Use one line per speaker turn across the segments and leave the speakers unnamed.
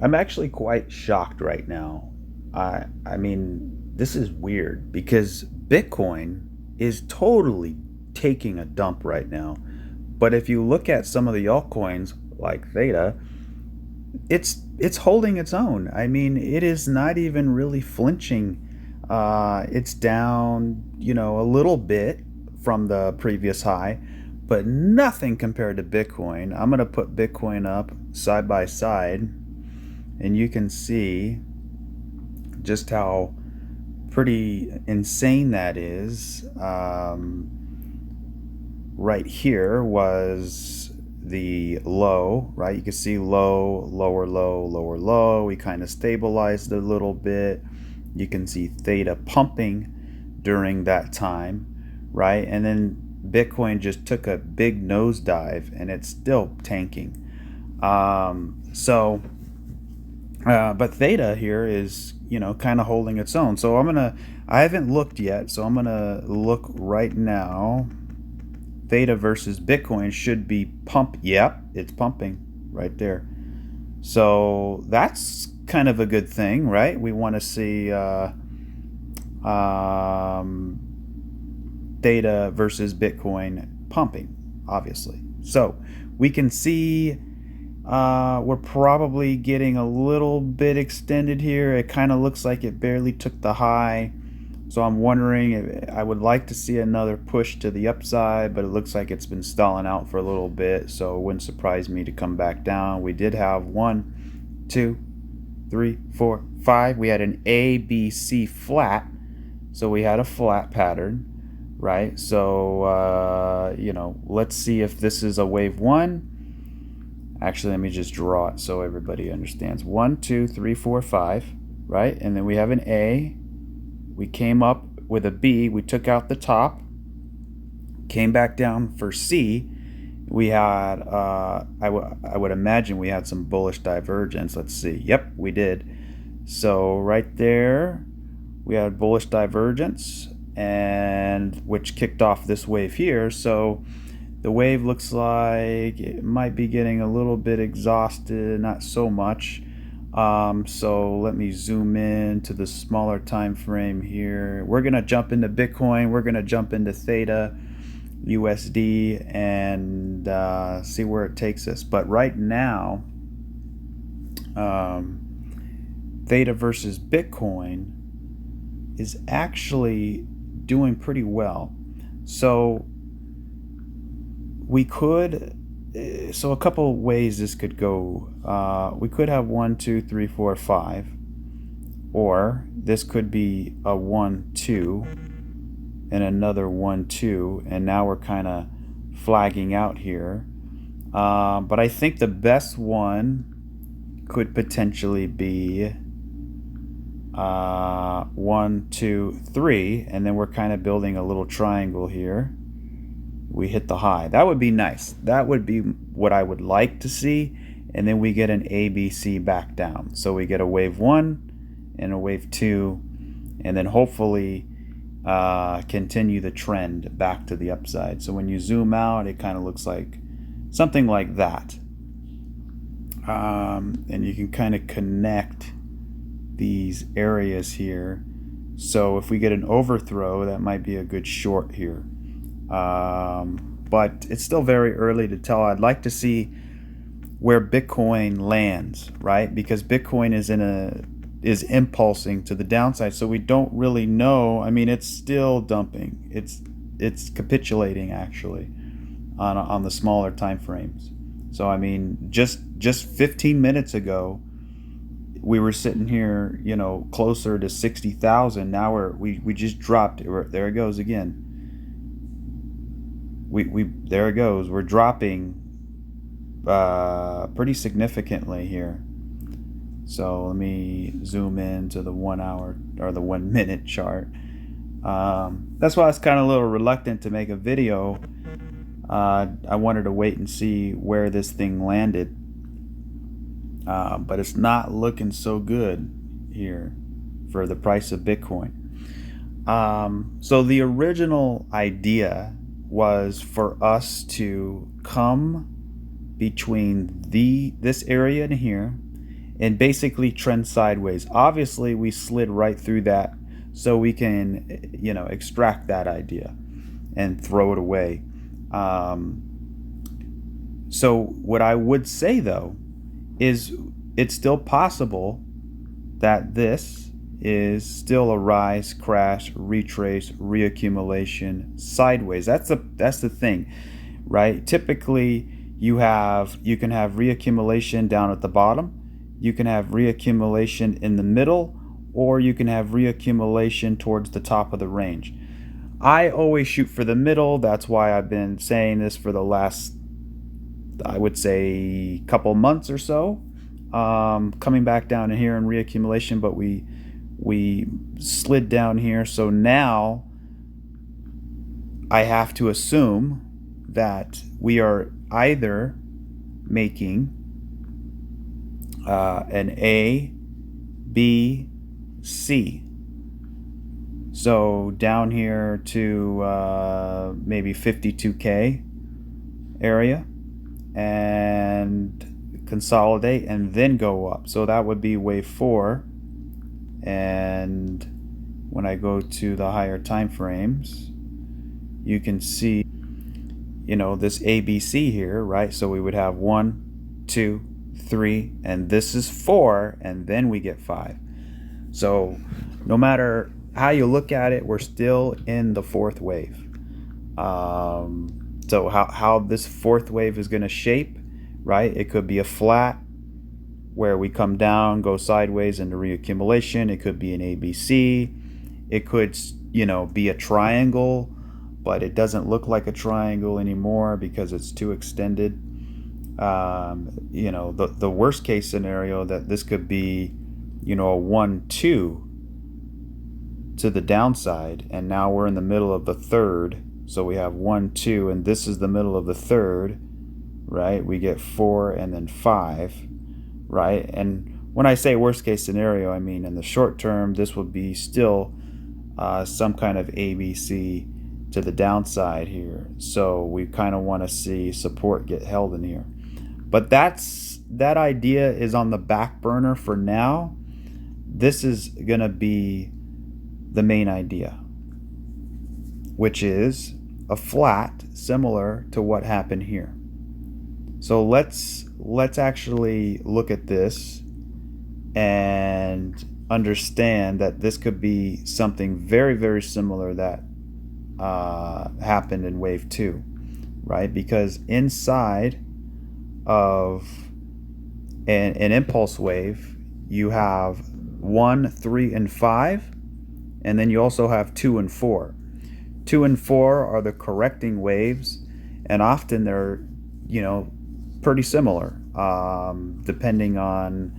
I'm actually quite shocked right now. I mean, this is weird because Bitcoin is totally taking a dump right now. But if you look at some of the altcoins like Theta, it's holding its own. I mean, it is not even really flinching. It's down, a little bit from the previous high, but nothing compared to Bitcoin. I'm gonna put Bitcoin up side by side, and you can see just how pretty insane that is. Right here was the low, right? You can see low, lower low, lower low. We kind of stabilized a little bit. You can see theta pumping during that time, right? And then Bitcoin just took a big nosedive and it's still tanking. But theta here is, kind of holding its own. So I haven't looked yet, so I'm gonna look right now. Theta versus Bitcoin should be pump. Yep, it's pumping right there. So that's kind of a good thing, right? We want to see Theta versus Bitcoin pumping, obviously. So we can see we're probably getting a little bit extended here. It kind of looks like it barely took the high. So I'm wondering if I would like to see another push to the upside, but it looks like it's been stalling out for a little bit, so it wouldn't surprise me to come back down. We did have 1, 2, 3, 4, 5. We had an A, B, C flat, so we had a flat pattern, right? So, let's see if this is a wave 1. Actually, let me just draw it so everybody understands. 1, 2, 3, 4, 5, right? And then we have an A. We came up with a B, we took out the top, came back down for C. We had, I would imagine we had some bullish divergence. Let's see. Yep, we did. So right there, we had bullish divergence, and which kicked off this wave here. So the wave looks like it might be getting a little bit exhausted, not so much. So let me zoom in to the smaller time frame here. We're gonna jump into Bitcoin, we're gonna jump into Theta USD and see where it takes us. But right now, Theta versus Bitcoin is actually doing pretty well. So we could, so a couple ways this could go. We could have 1, 2, 3, 4, 5, or this could be a 1, 2, and another 1, 2, and now we're kind of flagging out here. But I think the best one could potentially be 1, 2, 3, and then we're kind of building a little triangle here. We hit the high. That would be nice. That would be what I would like to see. And then we get an ABC back down. So we get a wave 1 and a wave 2, and then hopefully continue the trend back to the upside. So when you zoom out, it kind of looks like something like that. And you can kind of connect these areas here. So if we get an overthrow, that might be a good short here. But it's still very early to tell. I'd like to see where Bitcoin lands, right? Because Bitcoin is impulsing to the downside, so we don't really know. I mean, it's still dumping. It's capitulating actually on the smaller time frames. So I mean, just 15 minutes ago, we were sitting here, closer to 60,000. Now we just dropped. There it goes again. There it goes. We're dropping pretty significantly here. So let me zoom in to the 1 hour or the 1 minute chart. That's why I was kind of a little reluctant to make a video. I wanted to wait and see where this thing landed, but it's not looking so good here for the price of Bitcoin. So the original idea was for us to come between this area and here and basically trend sideways. Obviously, we slid right through that, so we can, extract that idea and throw it away. So what I would say though is it's still possible that this is still a rise, crash, retrace, reaccumulation sideways. That's the thing, right? Typically you can have reaccumulation down at the bottom, you can have reaccumulation in the middle, or you can have reaccumulation towards the top of the range. I always shoot for the middle. That's why I've been saying this for the last, I would say, couple months or so. Coming back down in here in reaccumulation, but we slid down here, so now I have to assume that we are either making an A, B, C. So down here to maybe 52K area, and consolidate and then go up. So that would be wave 4. And when I go to the higher time frames, you can see, this ABC here, right? So we would have 1, 2, 3, and this is 4, and then we get 5. So no matter how you look at it, we're still in the 4th wave. So how this 4th wave is going to shape, right? It could be a flat where we come down, go sideways into reaccumulation. It could be an ABC. It could, be a triangle, but it doesn't look like a triangle anymore because it's too extended. The worst case scenario that this could be, a 1, 2 to the downside, and now we're in the middle of the 3rd. So we have 1, 2, and this is the middle of the 3rd, right? We get 4 and then 5, right? And when I say worst case scenario, I mean in the short term, this would be still some kind of ABC to the downside here. So we kind of want to see support get held in here. But that idea is on the back burner for now. This is going to be the main idea, which is a flat similar to what happened here. So let's actually look at this and understand that this could be something very, very similar that happened in wave 2, right? Because inside of an impulse wave, you have 1, 3, and 5, and then you also have 2 and 4. 2 and 4 are the correcting waves, and often they're, pretty similar, depending on,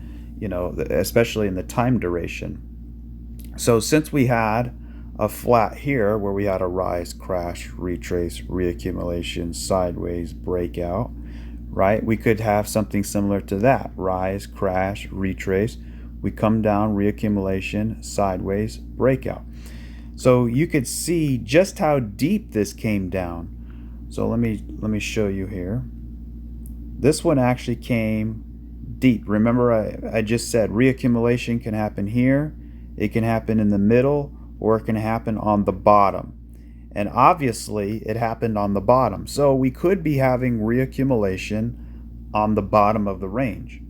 especially in the time duration. So since we had a flat here where we had a rise, crash, retrace, reaccumulation, sideways, breakout, right? We could have something similar to that. Rise, crash, retrace. We come down, reaccumulation, sideways, breakout. So you could see just how deep this came down. So let me show you here. This one actually came deep. Remember, I just said reaccumulation can happen here, it can happen in the middle, or it can happen on the bottom. And obviously it happened on the bottom. So we could be having reaccumulation on the bottom of the range,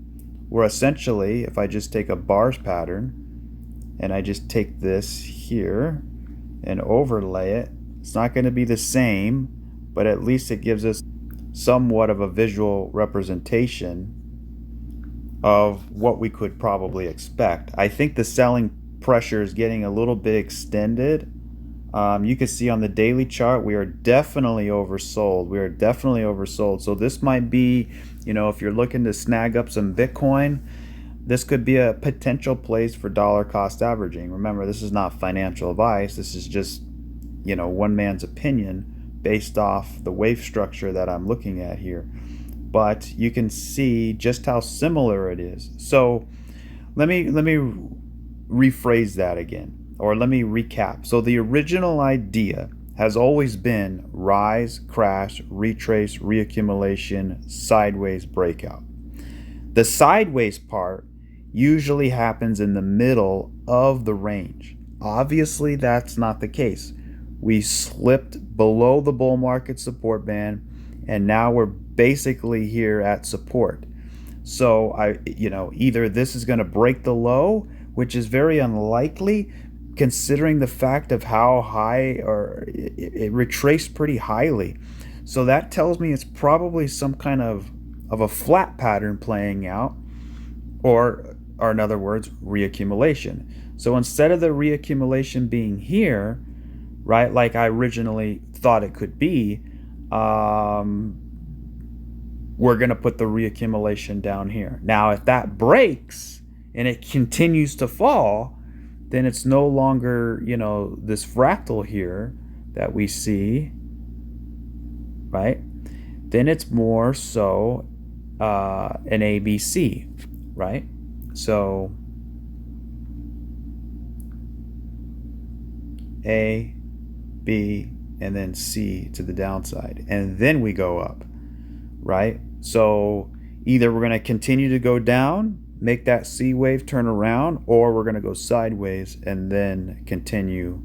where essentially if I just take a bars pattern and I just take this here and overlay it, it's not going to be the same, but at least it gives us somewhat of a visual representation of what we could probably expect. I think the selling pressure is getting a little bit extended. You can see on the daily chart we are definitely oversold. We are definitely oversold. So this might be, if you're looking to snag up some Bitcoin, this could be a potential place for dollar cost averaging. Remember, this is not financial advice. This is just, one man's opinion based off the wave structure that I'm looking at here. But you can see just how similar it is. So let me rephrase that again, or let me recap. So the original idea has always been rise, crash, retrace, reaccumulation, sideways, breakout. The sideways part usually happens in the middle of the range. Obviously, that's not the case. We slipped below the bull market support band, and now we're basically here at support. So either this is going to break the low, which is very unlikely considering the fact of how high, or it retraced pretty highly. So that tells me it's probably some kind of a flat pattern playing out, or in other words, reaccumulation. So instead of the reaccumulation being here, right, like I originally thought it could be, we're going to put the reaccumulation down here. Now, if that breaks and it continues to fall, then it's no longer, this fractal here that we see, right? Then it's more so an ABC, right? So A, B, and then C to the downside. And then we go up, right? So either we're going to continue to go down, make that C wave turn around, or we're going to go sideways and then continue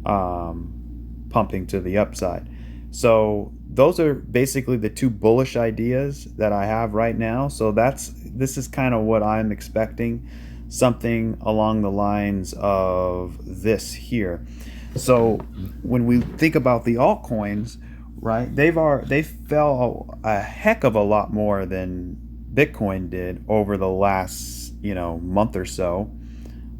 pumping to the upside. So those are basically the two bullish ideas that I have right now. So this is kind of what I'm expecting, something along the lines of this here. So when we think about the altcoins, right, they fell a heck of a lot more than Bitcoin did over the last month or so.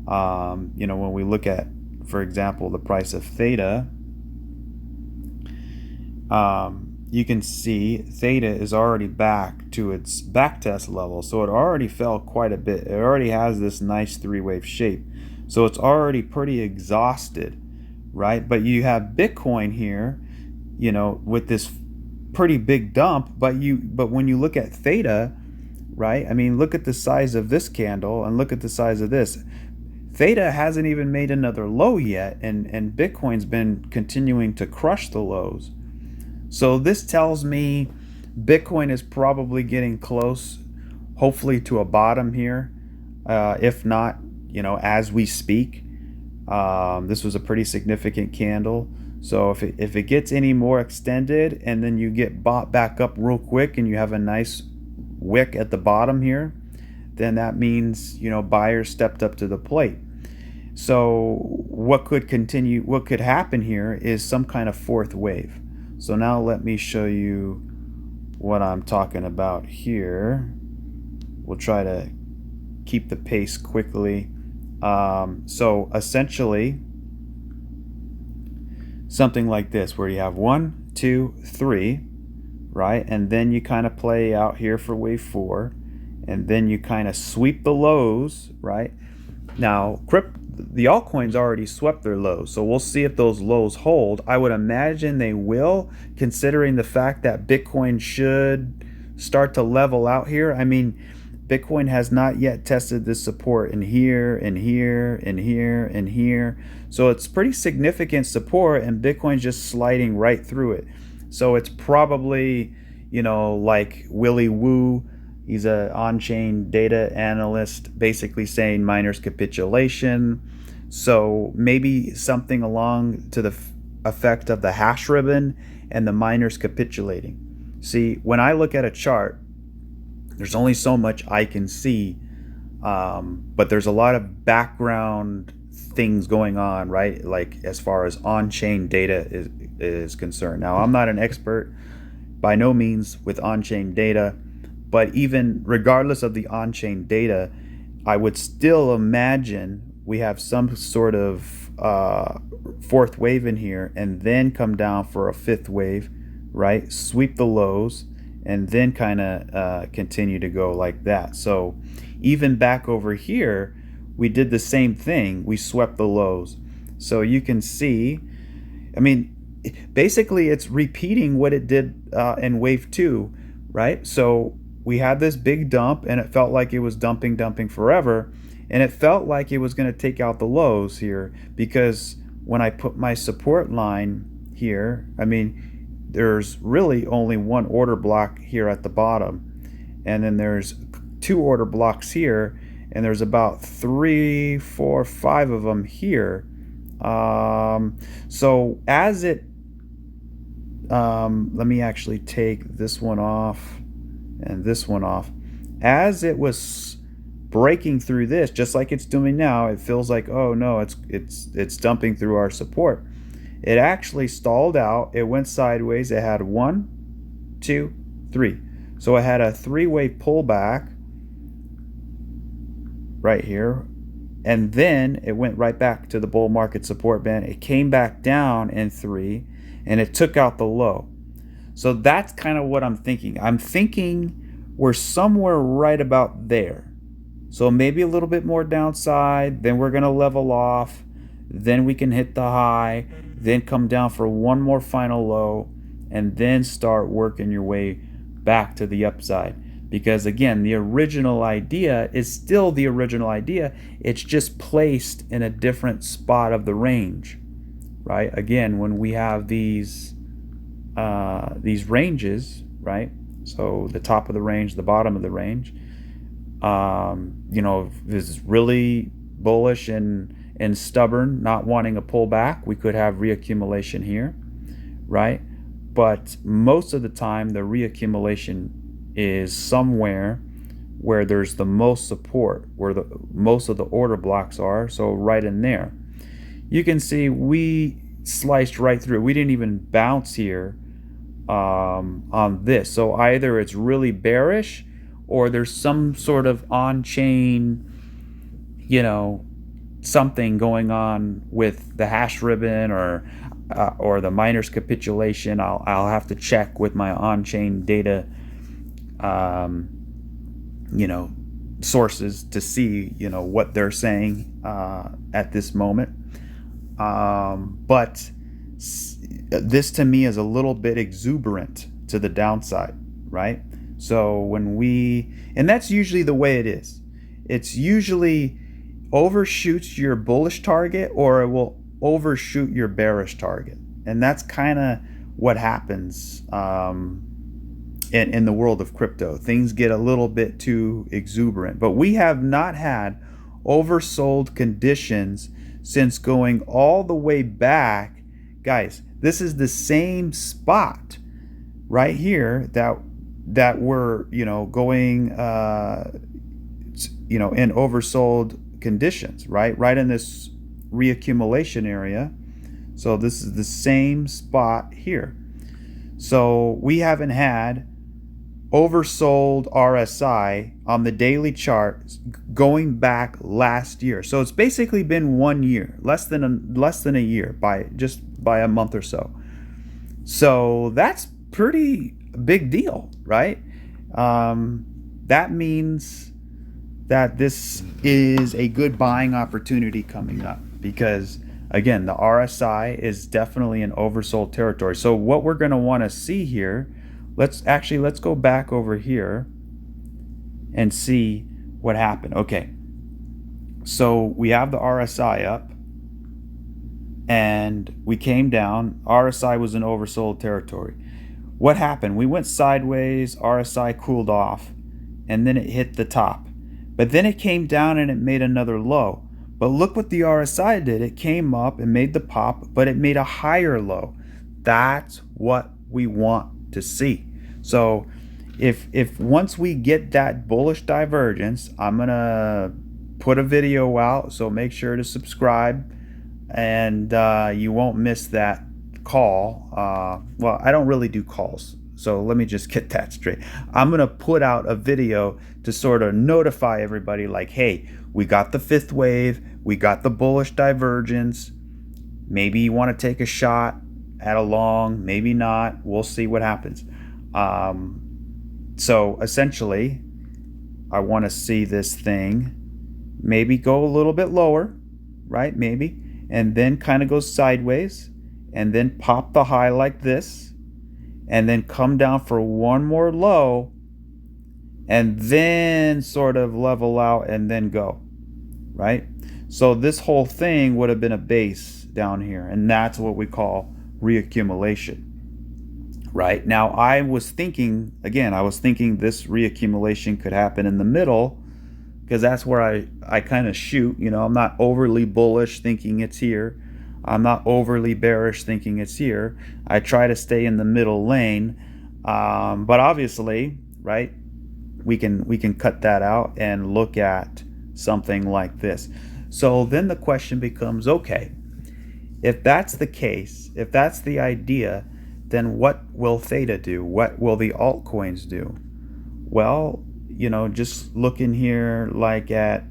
When we look at, for example, the price of Theta, you can see Theta is already back to its backtest level, so it already fell quite a bit. It already has this nice three-wave shape, so it's already pretty exhausted, right? But you have Bitcoin here, with this pretty big dump, but when you look at Theta, right? I mean, look at the size of this candle and look at the size of this. Theta hasn't even made another low yet, and Bitcoin's been continuing to crush the lows. So this tells me Bitcoin is probably getting close, hopefully, to a bottom here. If not, as we speak. This was a pretty significant candle. So if it gets any more extended and then you get bought back up real quick and you have a nice wick at the bottom here, then that means, buyers stepped up to the plate. So what could happen here is some kind of fourth wave. So now let me show you what I'm talking about here. We'll try to keep the pace quickly. So essentially, something like this, where you have 1, 2, 3, right? And then you kind of play out here for wave 4, and then you kind of sweep the lows, right? Now, the altcoins already swept their lows, so we'll see if those lows hold. I would imagine they will, considering the fact that Bitcoin should start to level out here. I mean, Bitcoin has not yet tested this support in here, and here, and here, and here. So it's pretty significant support, and Bitcoin's just sliding right through it. So it's probably, like Willy Woo, he's an on-chain data analyst, basically saying miners capitulation. So maybe something along to the effect of the hash ribbon and the miners capitulating. See, when I look at a chart, there's only so much I can see, but there's a lot of background things going on, right? Like as far as on-chain data is concerned. Now, I'm not an expert by no means with on-chain data, but even regardless of the on-chain data, I would still imagine we have some sort of fourth wave in here, and then come down for a fifth wave, right? Sweep the lows, and then kind of continue to go like that. So even back over here, we did the same thing. We swept the lows. So you can see, I mean, basically it's repeating what it did in wave 2, right? So we had this big dump, and it felt like it was dumping forever, and it felt like it was going to take out the lows here, because when I put my support line here, I mean, there's really only one order block here at the bottom, and then there's 2 order blocks here, and there's about 3, 4, 5 of them here. So as it, let me actually take this one off and this one off. As it was breaking through this, just like it's doing now, it feels like, oh no, it's dumping through our support. It actually stalled out. It went sideways. It had 1, 2, 3. So it had a 3-way pullback right here, and then it went right back to the bull market support band. It came back down in 3, and it took out the low. So that's kind of what I'm thinking. I'm thinking we're somewhere right about there. So maybe a little bit more downside, then we're going to level off, then we can hit the high, then come down for one more final low, and then start working your way back to the upside. Because again, the original idea is still the original idea, it's just placed in a different spot of the range, right? Again, when we have these ranges, right? So the top of the range, the bottom of the range, this is really bullish and stubborn, not wanting a pullback, we could have reaccumulation here, right? But most of the time, the reaccumulation is somewhere where there's the most support, where the most of the order blocks are. So right in there, you can see we sliced right through. We didn't even bounce here on this. So either it's really bearish, or there's some sort of on-chain, something going on with the hash ribbon or the miner's capitulation. I'll have to check with my on-chain data, sources to see, what they're saying at this moment. But this to me is a little bit exuberant to the downside, right? So and that's usually the way it is. It's usually overshoots your bullish target, or it will overshoot your bearish target. And that's kind of what happens in the world of crypto. Things get a little bit too exuberant. But we have not had oversold conditions since going all the way back. Guys, this is the same spot right here that we're going in oversold conditions, right in this reaccumulation area. So this is the same spot here. So we haven't had oversold RSI on the daily chart going back last year. So it's basically been 1 year, less than a year, by a month or so. So that's pretty big deal, right? That means that this is a good buying opportunity coming up, because again, the RSI is definitely in oversold territory. So what we're going to want to see here, let's go back over here and see what happened. Okay, so we have the RSI up and we came down. RSI was in oversold territory. What happened? We went sideways, RSI cooled off, and then it hit the top. But then it came down and it made another low. But look what the RSI did. It came up and made the pop, but it made a higher low. That's what we want to see. So if once we get that bullish divergence, I'm going to put a video out, so make sure to subscribe, and you won't miss that call. Well, I don't really do calls, so let me just get that straight. I'm going to put out a video to sort of notify everybody, like, hey, we got the fifth wave, we got the bullish divergence. Maybe you want to take a shot at a long, maybe not. We'll see what happens. So essentially, I want to see this thing maybe go a little bit lower, right? Maybe, and then kind of go sideways, and then pop the high like this, and then come down for one more low, and then sort of level out and then go, right? So this whole thing would have been a base down here, and that's what we call reaccumulation, right? Now I was thinking this reaccumulation could happen in the middle, because that's where I kind of shoot. I'm not overly bullish thinking it's here. I'm not overly bearish thinking it's here. I try to stay in the middle lane. But obviously, right, we can cut that out and look at something like this. So then the question becomes, okay, if that's the case, if that's the idea, then what will Theta do? What will the altcoins do? Well, just looking here like at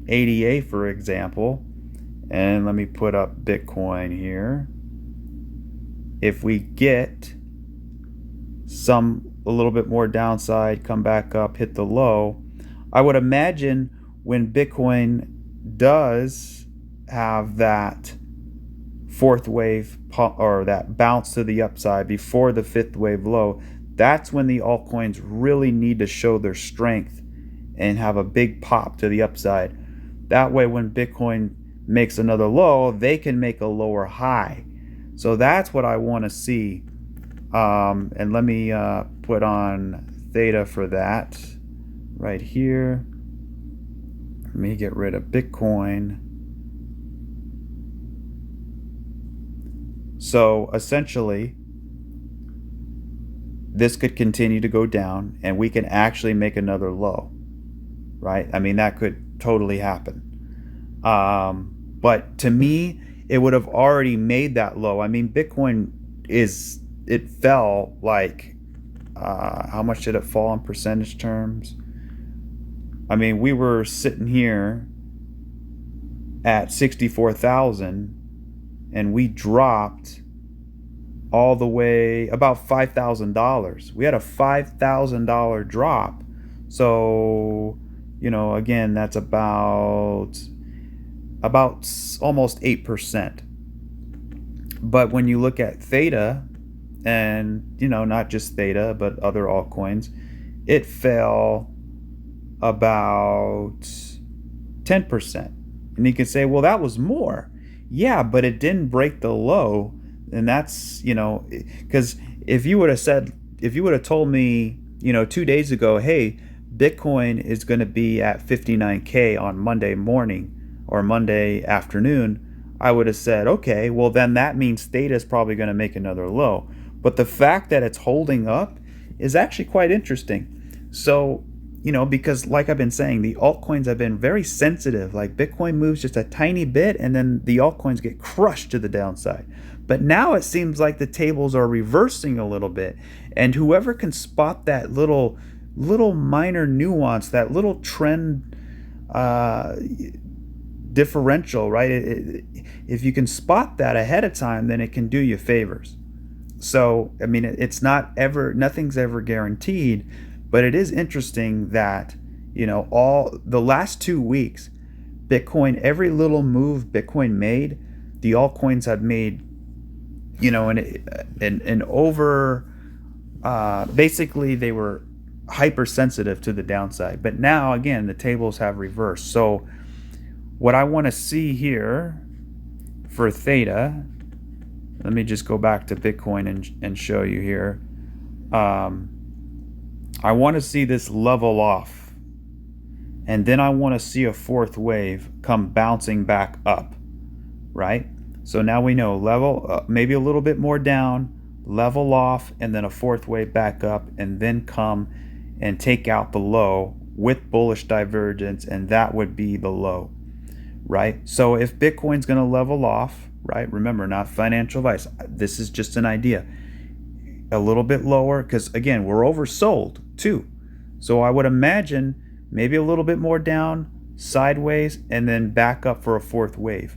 ADA, for example, and let me put up Bitcoin here. If we get a little bit more downside, come back up, hit the low, I would imagine when Bitcoin does have that fourth wave or that bounce to the upside before the fifth wave low, that's when the altcoins really need to show their strength and have a big pop to the upside. That way, when Bitcoin makes another low, they can make a lower high. So that's what I want to see. And let me put on Theta for that right here. Let me get rid of Bitcoin. So essentially, this could continue to go down and we can actually make another low, right? I mean, that could totally happen. But to me, it would have already made that low. I mean, Bitcoin it fell like, how much did it fall in percentage terms? I mean, we were sitting here at 64,000 and we dropped all the way about $5,000. We had a $5,000 drop. So, again, that's about almost 8%. But when you look at Theta, and not just Theta but other altcoins, it fell about 10%. And you can say, well, that was more. Yeah, but it didn't break the low. And that's, because if you would have told me, 2 days ago, hey, Bitcoin is going to be at 59K on Monday morning or Monday afternoon, I would have said, okay, well, then that means Theta is probably going to make another low. But the fact that it's holding up is actually quite interesting. So, because like I've been saying, the altcoins have been very sensitive. Like Bitcoin moves just a tiny bit and then the altcoins get crushed to the downside. But now it seems like the tables are reversing a little bit. And whoever can spot that little minor nuance, that little trend differential, right? If you can spot that ahead of time, then it can do you favors. So, I mean, nothing's ever guaranteed, but it is interesting that, all the last 2 weeks, Bitcoin, every little move Bitcoin made, the altcoins have made, and over, basically they were hypersensitive to the downside. But now, again, the tables have reversed. So what I want to see here for Theta, let me just go back to Bitcoin and show you here. I want to see this level off. And then I want to see a fourth wave come bouncing back up, right? So now we know level, maybe a little bit more down, level off, and then a fourth wave back up, and then come and take out the low with bullish divergence, and that would be the low, right? So if Bitcoin's going to level off, right? Remember, not financial advice. This is just an idea. A little bit lower, because again, we're oversold too. So I would imagine maybe a little bit more down, sideways, and then back up for a fourth wave.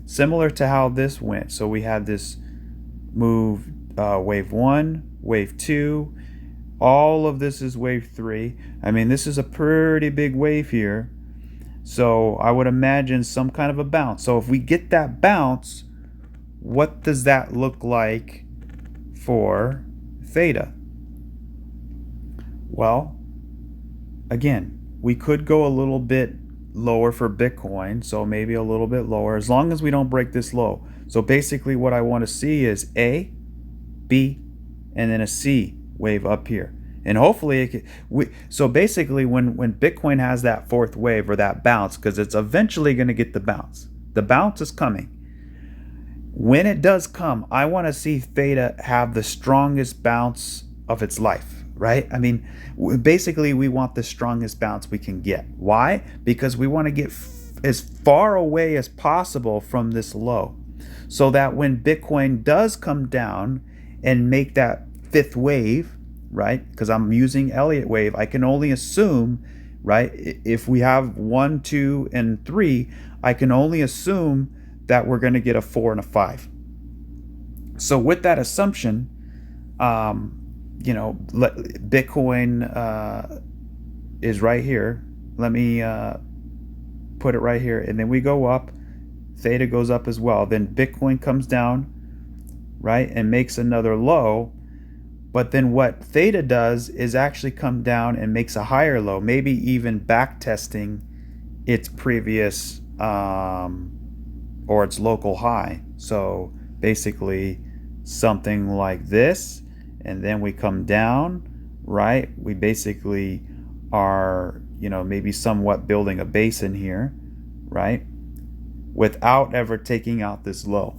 Similar to how this went. So we had this move, wave 1, wave 2. All of this is wave 3. I mean, this is a pretty big wave here. So I would imagine some kind of a bounce. So if we get that bounce, what does that look like for Theta? Well, again, we could go a little bit lower for Bitcoin, so maybe a little bit lower, as long as we don't break this low. So basically what I want to see is A, B, and then a C wave up here. And hopefully so basically when Bitcoin has that fourth wave or that bounce, because it's eventually going to get the bounce. The bounce is coming. When it does come, I want to see Theta have the strongest bounce of its life, right? I mean, basically we want the strongest bounce we can get. Why? Because we want to get as far away as possible from this low, so that when Bitcoin does come down and make that fifth wave, right? Because I'm using Elliott wave, I can only assume, right? If we have 1, 2, and 3, I can only assume that we're going to get a 4 and a 5. So with that assumption, Bitcoin is right here. Let me put it right here, and then we go up. Theta goes up as well. Then Bitcoin comes down, right, and makes another low. But then what Theta does is actually come down and makes a higher low, maybe even back testing its previous or its local high. So basically something like this, and then we come down, right? We basically are, maybe somewhat building a base in here, right? Without ever taking out this low.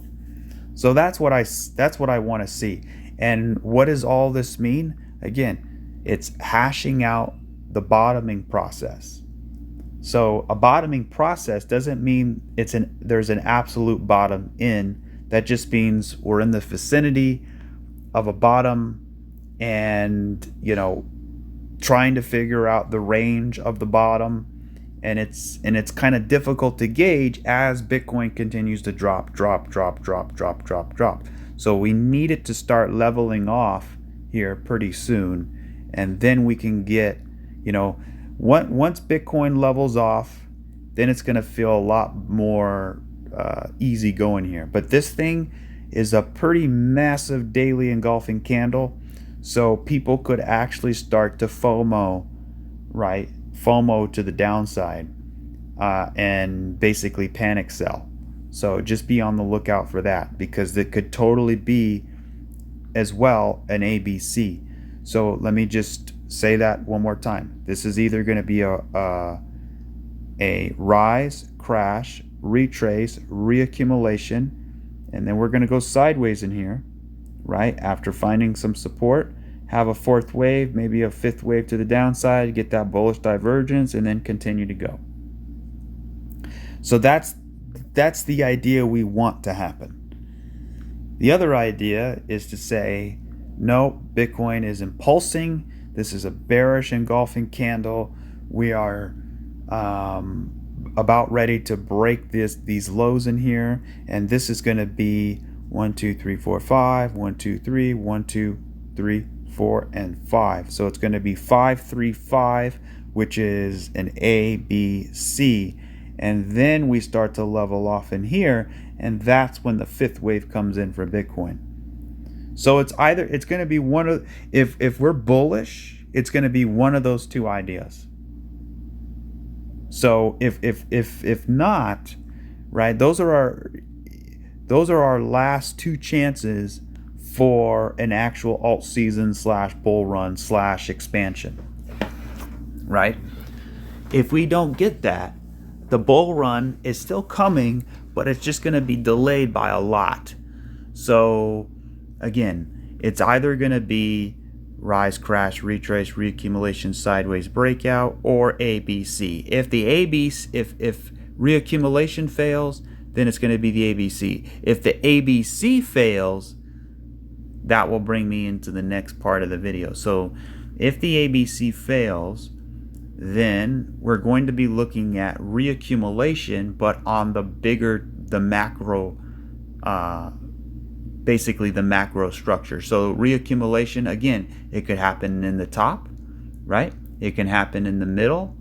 So that's what I want to see. And what does all this mean? Again, it's hashing out the bottoming process. So a bottoming process doesn't mean there's an absolute bottom in. That just means we're in the vicinity of a bottom, and trying to figure out the range of the bottom, and it's kind of difficult to gauge as Bitcoin continues to drop. So we need it to start leveling off here pretty soon, and then we can get, once Bitcoin levels off, then it's going to feel a lot more easy going here. But this thing is a pretty massive daily engulfing candle, so people could actually start to FOMO, right? FOMO to the downside, and basically panic sell. So just be on the lookout for that, because it could totally be as well an ABC. So let me just say that one more time. This is either going to be a rise, crash, retrace, reaccumulation, and then we're going to go sideways in here, right? After finding some support, have a fourth wave, maybe a fifth wave to the downside, get that bullish divergence, and then continue to go. So that's the idea we want to happen. The other idea is to say, no, Bitcoin is impulsing. This is a bearish engulfing candle. We are about ready to break these lows in here, and this is going to be 1, 2, 3, 4, 5, 1, 2, 3, 1, 2, 3, 4, and 5. So it's going to be 5, 3, 5, which is an A, B, C, and then we start to level off in here, and that's when the fifth wave comes in for Bitcoin. So it's going to be one of, if we're bullish, it's going to be one of those two ideas. So if not, right, those are our last two chances for an actual alt season / bull run / expansion, right? If we don't get that, the bull run is still coming, but it's just going to be delayed by a lot. So again, it's either going to be rise, crash, retrace, reaccumulation, sideways breakout, or ABC. If reaccumulation fails, then it's going to be the ABC. If the ABC fails, that will bring me into the next part of the video. So if the ABC fails, then we're going to be looking at reaccumulation, but on the macro, basically the macro structure. So reaccumulation, again, it could happen in the top, right? It can happen in the middle,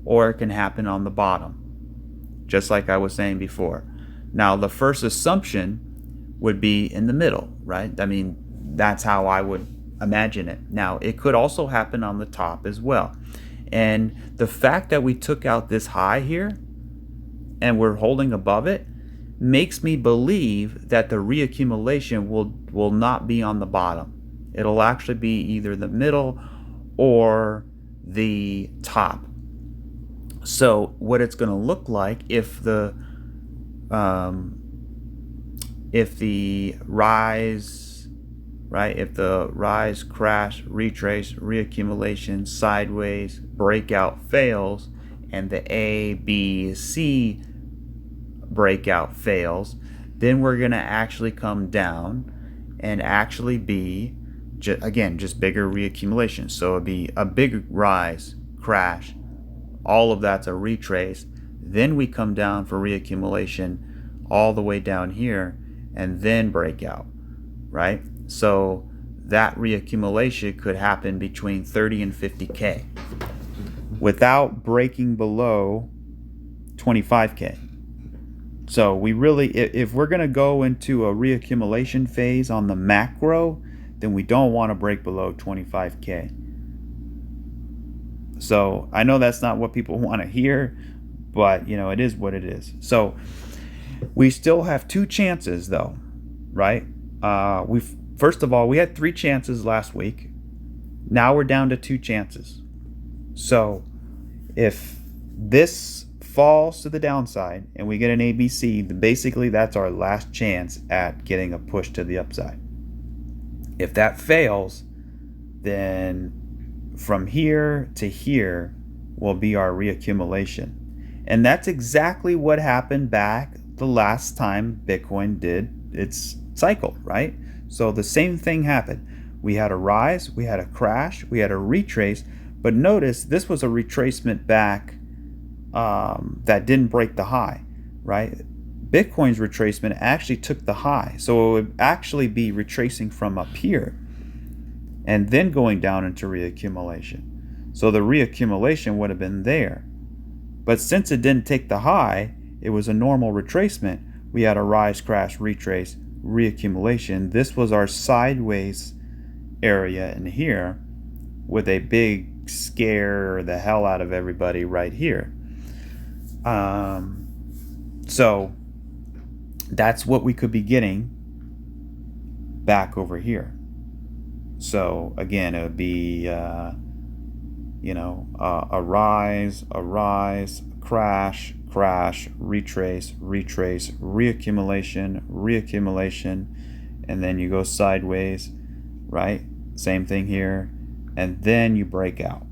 or it can happen on the bottom, just like I was saying before. Now, the first assumption would be in the middle, right? I mean, that's how I would imagine it. Now, it could also happen on the top as well. And the fact that we took out this high here and we're holding above it makes me believe that the reaccumulation will not be on the bottom. It'll actually be either the middle or the top. So what it's going to look like if the rise, right, if the rise, crash, retrace, reaccumulation, sideways, breakout fails, and the A, B, C breakout fails, then we're going to actually come down and actually be, again, just bigger reaccumulation. So it'd be a big rise, crash, all of that's a retrace. Then we come down for reaccumulation all the way down here and then breakout, right? So that reaccumulation could happen between 30 and 50K without breaking below 25K. So we really, if we're going to go into a reaccumulation phase on the macro, then we don't want to break below 25K. So I know that's not what people want to hear, but it is what it is. So we still have 2 chances though, right? First of all, we had 3 chances last week. Now we're down to 2 chances. So if this falls to the downside and we get an ABC, then basically that's our last chance at getting a push to the upside. If that fails, then from here to here will be our reaccumulation. And that's exactly what happened back the last time Bitcoin did its cycle, right? So the same thing happened. We had a rise, we had a crash, we had a retrace, but notice this was a retracement back that didn't break the high, right? Bitcoin's retracement actually took the high. So it would actually be retracing from up here and then going down into reaccumulation. So the reaccumulation would have been there. But since it didn't take the high, it was a normal retracement. We had a rise, crash, retrace, reaccumulation. This was our sideways area in here with a big scare the hell out of everybody right here. So that's what we could be getting back over here. So again, it would be a rise, crash, retrace, reaccumulation, and then you go sideways, right? Same thing here, and then you break out.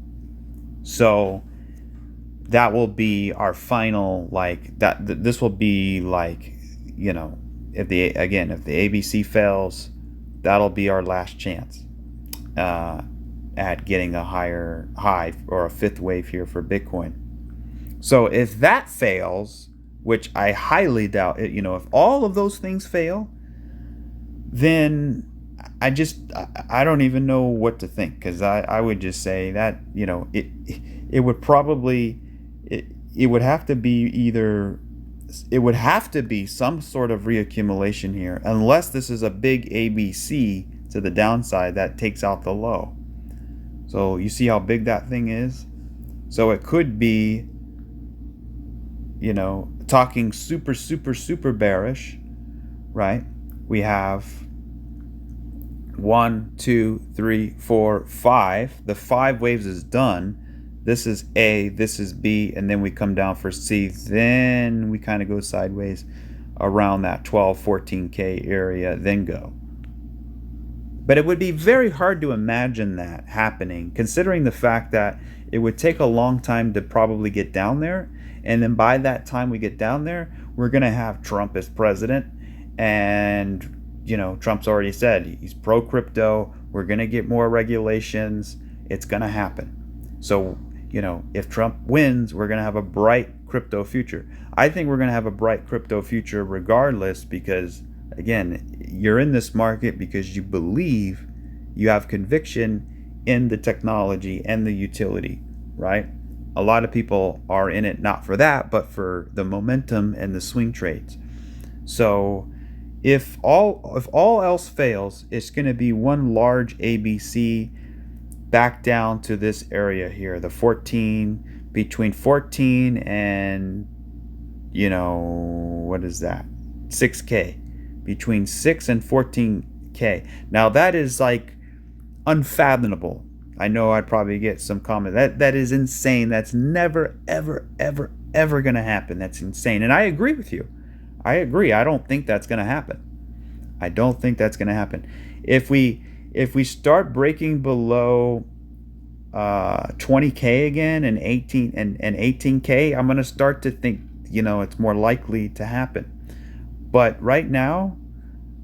So that will be our final, this will be if the ABC fails, that'll be our last chance at getting a higher high or a 5th wave here for Bitcoin. So if that fails, which I highly doubt it, if all of those things fail, then I don't even know what to think, because I would just say that it would probably it would have to be some sort of reaccumulation here, unless this is a big ABC to the downside that takes out the low. So you see how big that thing is? So it could be, talking super bearish, right? We have 1, 2, 3, 4, 5. The 5 waves is done. This is A, this is B, and then we come down for C. Then we kind of go sideways around that 12, 14K area, then go. But it would be very hard to imagine that happening, considering the fact that it would take a long time to probably get down there. And then by that time we get down there, we're going to have Trump as president. And, Trump's already said he's pro-crypto. We're going to get more regulations. It's going to happen. So, if Trump wins, we're going to have a bright crypto future. I think we're going to have a bright crypto future regardless, because, again, you're in this market because you believe, you have conviction in the technology and the utility, right? A lot of people are in it not for that, but for the momentum and the swing trades. So if all else fails, it's going to be one large ABC back down to this area here, the 14, between 14 and, what is that? 6K. Between 6 and 14K. Now that is unfathomable. I know I'd probably get some comment. That is insane. That's never, ever, ever, ever going to happen. That's insane. And I agree with you. I agree. I don't think that's going to happen. I don't think that's going to happen. If we start breaking below 20K again and 18K, I'm going to start to think, it's more likely to happen. But right now,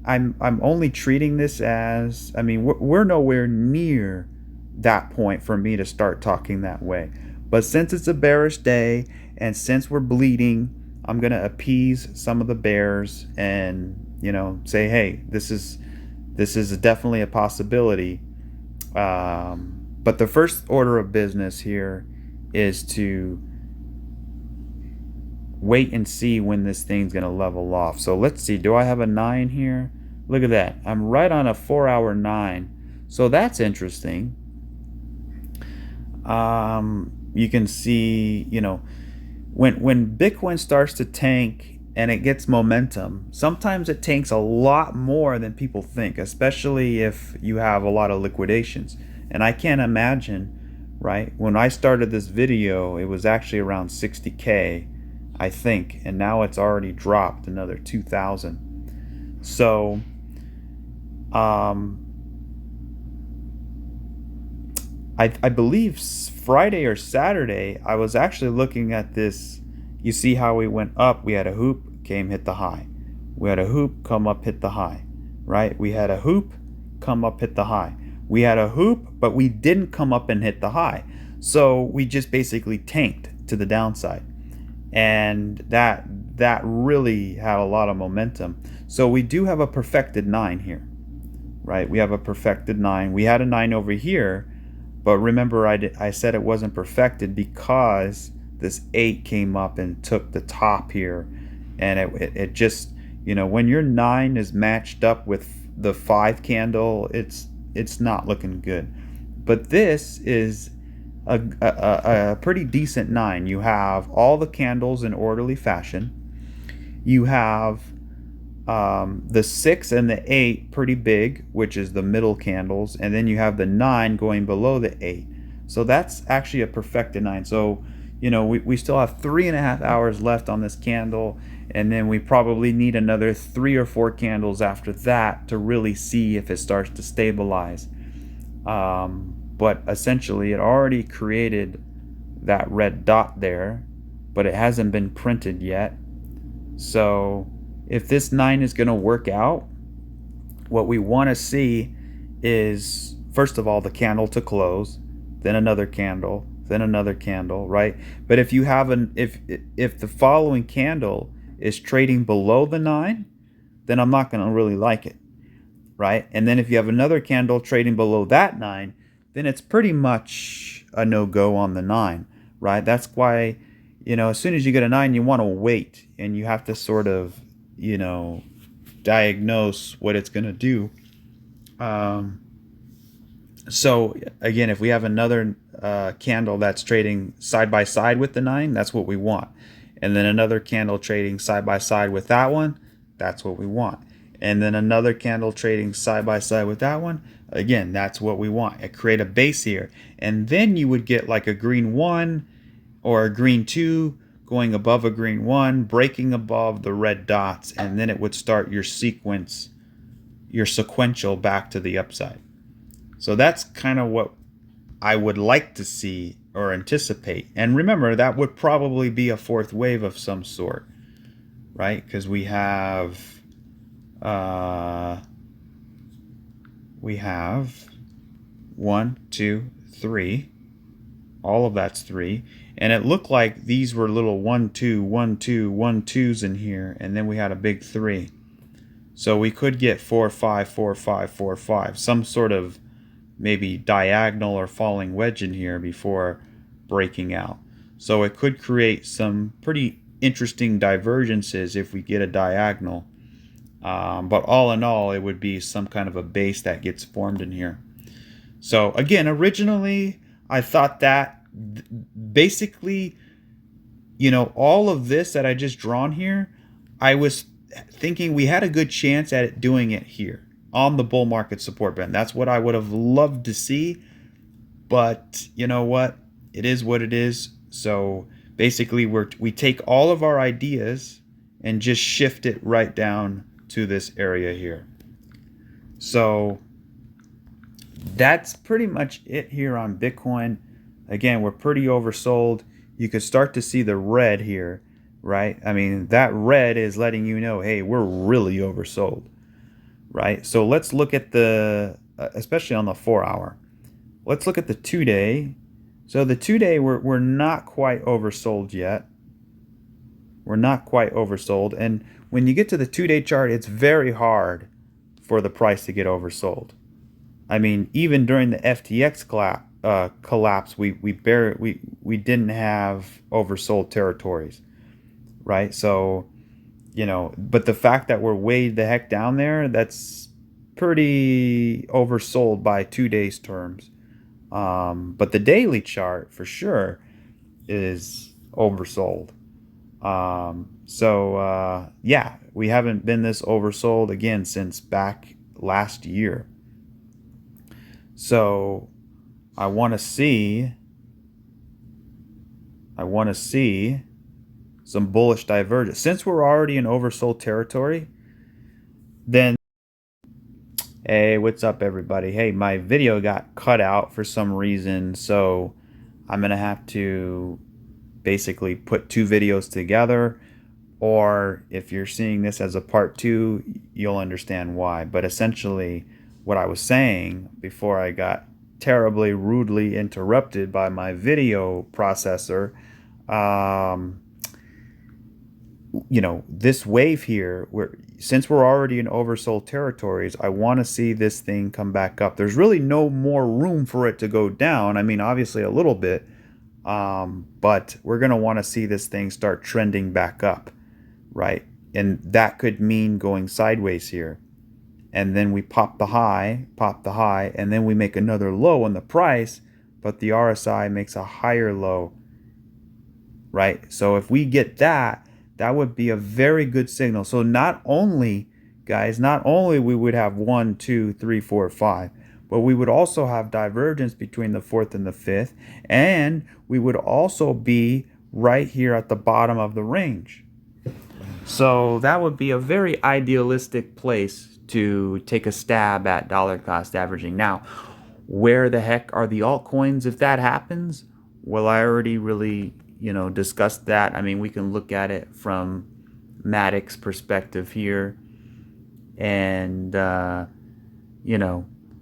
I'm only treating this as, I mean, we're nowhere near that point for me to start talking that way. But since it's a bearish day and since we're bleeding, I'm going to appease some of the bears and, say, hey, this is definitely a possibility. But the first order of business here is to wait and see when this thing's going to level off. So let's see. Do I have a 9 here? Look at that. I'm right on a 4-hour 9. So that's interesting. You can see, when Bitcoin starts to tank and it gets momentum, sometimes it tanks a lot more than people think, especially if you have a lot of liquidations. And I can't imagine, right? When I started this video, it was actually around 60K, I think, and now it's already dropped another 2,000. So, I believe Friday or Saturday, I was actually looking at this. You see how we went up? We had a hoop, came, hit the high. We had a hoop, come up, hit the high, right? We had a hoop, come up, hit the high. We had a hoop, but we didn't come up and hit the high. So we just basically tanked to the downside. And that really had a lot of momentum. So we do have a perfected 9 here, right? We have a perfected 9. We had a 9 over here, but remember I said it wasn't perfected because this 8 came up and took the top here. And it just, when your 9 is matched up with the 5 candle, it's not looking good. But this is a pretty decent 9. You have all the candles in orderly fashion. You have the 6 and the 8 pretty big, which is the middle candles, and then you have the 9 going below the 8. So that's actually a perfected 9. So we still have 3.5 hours left on this candle, and then we probably need another 3 or 4 candles after that to really see if it starts to stabilize. But essentially it already created that red dot there, but it hasn't been printed yet. So if this 9 is going to work out, what we want to see is, first of all, the candle to close, then another candle, then another candle, right? But if you have if the following candle is trading below the 9, then I'm not going to really like it, right? And then if you have another candle trading below that 9, then it's pretty much a no-go on the 9, right? That's why, as soon as you get a 9, you want to wait, and you have to sort of, diagnose what it's going to do. So again, if we have another candle that's trading side by side with the 9, that's what we want. And then another candle trading side by side with that one, that's what we want. And then another candle trading side by side with that one, again, that's what we want. It create a base here. And then you would get like a green 1 or a green 2 going above a green 1, breaking above the red dots, and then it would start your sequence, your sequential back to the upside. So that's kind of what I would like to see or anticipate. And remember, that would probably be a fourth wave of some sort, right? Because we have 1, 2, 3. All of that's 3. And it looked like these were little 1, 2, 1, 2, 1, 2s in here. And then we had a big 3. So we could get 4, 5, 4, 5, 4, 5. Some sort of maybe diagonal or falling wedge in here before breaking out. So it could create some pretty interesting divergences if we get a diagonal. But all in all, it would be some kind of a base that gets formed in here. So again, originally, I thought that basically, all of this that I just drawn here, I was thinking we had a good chance at doing it here on the bull market support band. That's what I would have loved to see. But you know what? It is what it is. So basically, we take all of our ideas and just shift it right down to this area here. So that's pretty much it here on Bitcoin. Again, we're pretty oversold. You could start to see the red here, right? I mean, that red is letting you know, hey, we're really oversold, right? So let's look at the, especially on the 4 hour. Let's look at the 2 day. So the 2 day, we're not quite oversold yet. We're not quite oversold. And when you get to the 2 day chart, it's very hard for the price to get oversold. I mean, even during the FTX collapse, we didn't have oversold territories, right? So, but the fact that we're way the heck down there, that's pretty oversold by 2 days terms. But the daily chart for sure is oversold. Yeah, we haven't been this oversold again since back last year. So I want to see some bullish divergence. Since we're already in oversold territory, then hey, what's up everybody? Hey, my video got cut out for some reason, so I'm going to have to basically put two videos together, or if you're seeing this as a part 2, you'll understand why. But essentially, what I was saying before I got terribly rudely interrupted by my video processor, this wave here, since we're already in oversold territories, I want to see this thing come back up. There's really no more room for it to go down. I mean, obviously a little bit, but we're going to want to see this thing start trending back up, right? And that could mean going sideways here. And then we pop the high, and then we make another low on the price, but the RSI makes a higher low, right? So if we get that, that would be a very good signal. So not only, guys, we would have 1, 2, 3, 4, 5, but we would also have divergence between the 4th and the 5th, and we would also be right here at the bottom of the range. So that would be a very idealistic place to take a stab at dollar cost averaging. Now, where the heck are the altcoins if that happens? Well, I already really, discussed that. I mean, we can look at it from Matic's perspective here, and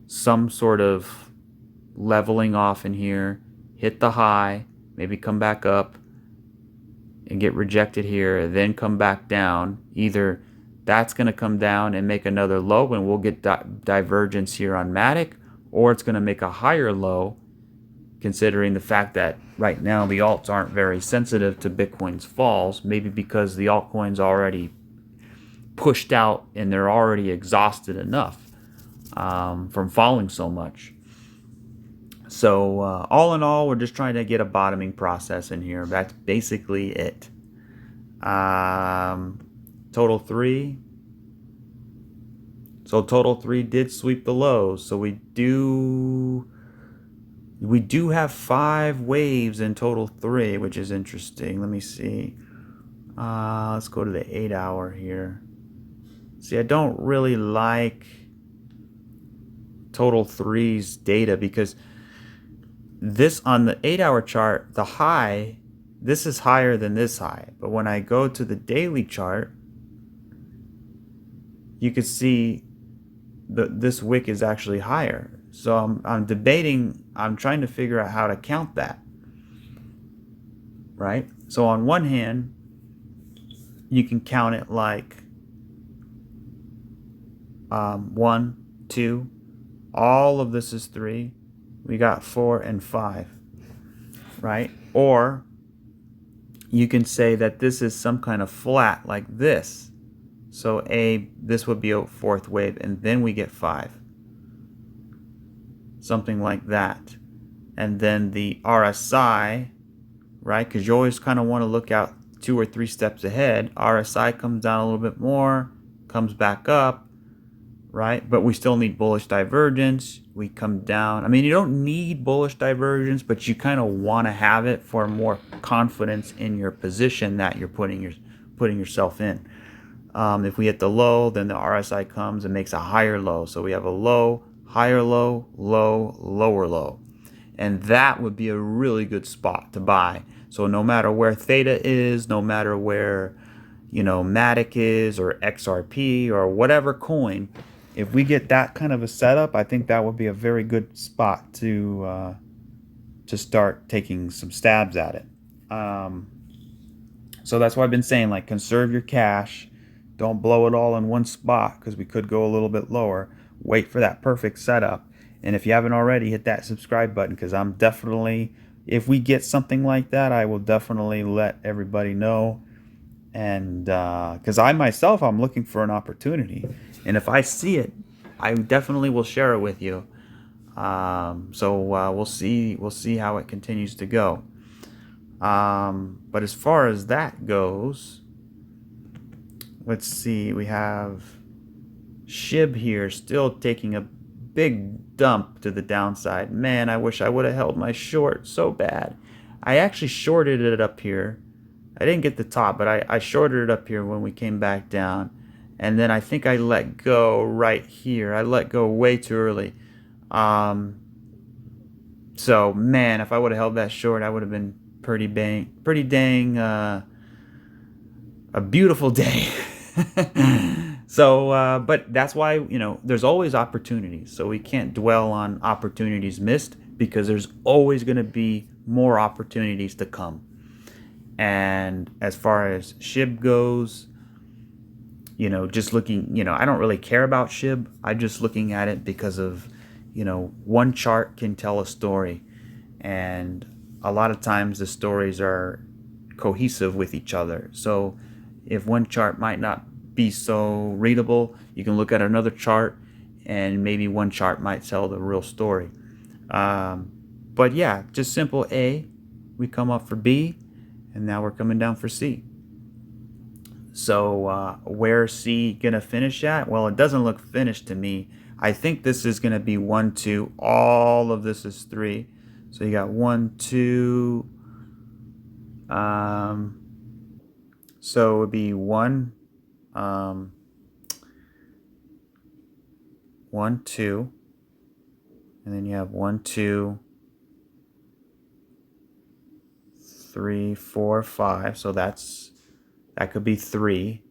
some sort of leveling off in here, hit the high, maybe come back up and get rejected here, then come back down. Either that's going to come down and make another low and we'll get divergence here on Matic, or it's going to make a higher low, considering the fact that right now the alts aren't very sensitive to Bitcoin's falls, maybe because the altcoins already pushed out and they're already exhausted enough from falling so much. So all in all, we're just trying to get a bottoming process in here. That's basically it. Total 3. So total 3 did sweep the lows. So we do have 5 waves in total 3, which is interesting. Let me see. Let's go to the 8-hour here. See, I don't really like total 3's data because this on the 8-hour chart, the high, this is higher than this high. But when I go to the daily chart, you can see this wick is actually higher. So I'm debating, I'm trying to figure out how to count that, right? So on one hand, you can count it like 1, 2, all of this is 3. We got 4 and 5, right? Or you can say that this is some kind of flat like this. So this would be a 4th wave, and then we get 5. Something like that. And then the RSI, right? Because you always kind of want to look out 2 or 3 steps ahead. RSI comes down a little bit more, comes back up, right? But we still need bullish divergence. We come down. I mean, you don't need bullish divergence, but you kind of want to have it for more confidence in your position that you're putting yourself in. If we hit the low, then the RSI comes and makes a higher low. So we have a low, higher low, low, lower low. And that would be a really good spot to buy. So no matter where Theta is, no matter where, Matic is or XRP or whatever coin, if we get that kind of a setup, I think that would be a very good spot to start taking some stabs at it. So that's why I've been saying, like, conserve your cash. Don't blow it all in one spot because we could go a little bit lower. Wait for that perfect setup. And if you haven't already, hit that subscribe button because I'm definitely, if we get something like that, I will definitely let everybody know. And because I myself, I'm looking for an opportunity. And if I see it, I definitely will share it with you. So we'll see how it continues to go. But as far as that goes, let's see, we have SHIB here still taking a big dump to the downside. Man, I wish I would have held my short so bad. I actually shorted it up here. I didn't get the top, but I shorted it up here when we came back down. And then I think I let go right here. I let go way too early. So, man, if I would have held that short, I would have been pretty dang a beautiful day. So, but that's why, there's always opportunities. So we can't dwell on opportunities missed because there's always going to be more opportunities to come. And as far as SHIB goes, just looking, I don't really care about SHIB. I'm just looking at it because of, one chart can tell a story. And a lot of times the stories are cohesive with each other. So if one chart might not be so readable, you can look at another chart and maybe one chart might tell the real story. But yeah, just simple A. We come up for B, and now we're coming down for C. So where's C going to finish at? Well, it doesn't look finished to me. I think this is going to be 1, 2. All of this is 3. So you got 1, 2. So it would be 1, 1, 2. And then you have 1, 2, 3, 4, 5. So that could be 3.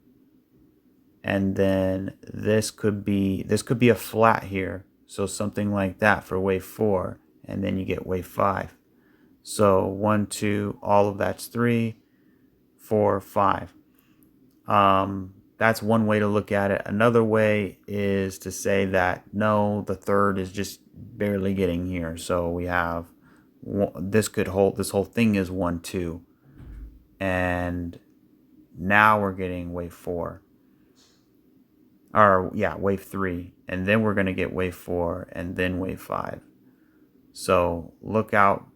And then this could be a flat here. So something like that for wave 4. And then you get wave 5. So 1, 2, all of that's 3, 4, 5. That's one way to look at it. Another way is to say that no, the third is just barely getting here. So we have this whole thing is 1, 2, and now we're getting wave 4. Or yeah, wave 3, and then we're gonna get wave 4, and then wave 5. So look out,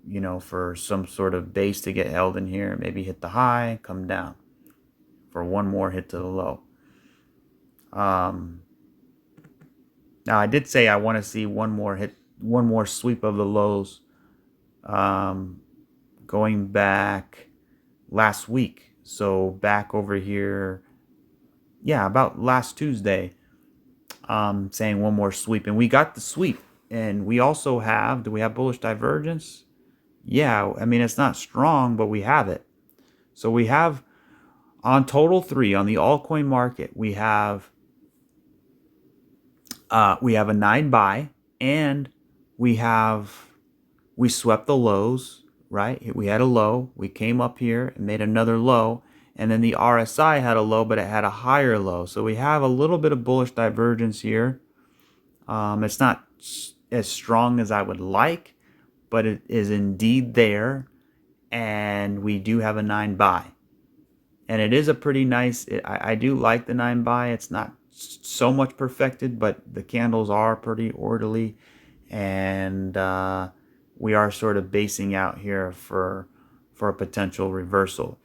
for some sort of base to get held in here. Maybe hit the high, come down for one more hit to the low. Now I did say I want to see one more sweep of the lows. Going back last week, so back over here, yeah, about last Tuesday. Saying one more sweep, and we got the sweep. And we also do we have bullish divergence? Yeah, I mean, it's not strong, but we have it. So we have, on total 3, on the altcoin market, we have a 9 buy, and we swept the lows, right? We had a low, we came up here and made another low, and then the RSI had a low, but it had a higher low. So we have a little bit of bullish divergence here. It's not as strong as I would like, but it is indeed there, and we do have a 9 buy. And it is a pretty nice, I do like the 9 buy. It's not so much perfected, but the candles are pretty orderly, and we are sort of basing out here for a potential reversal.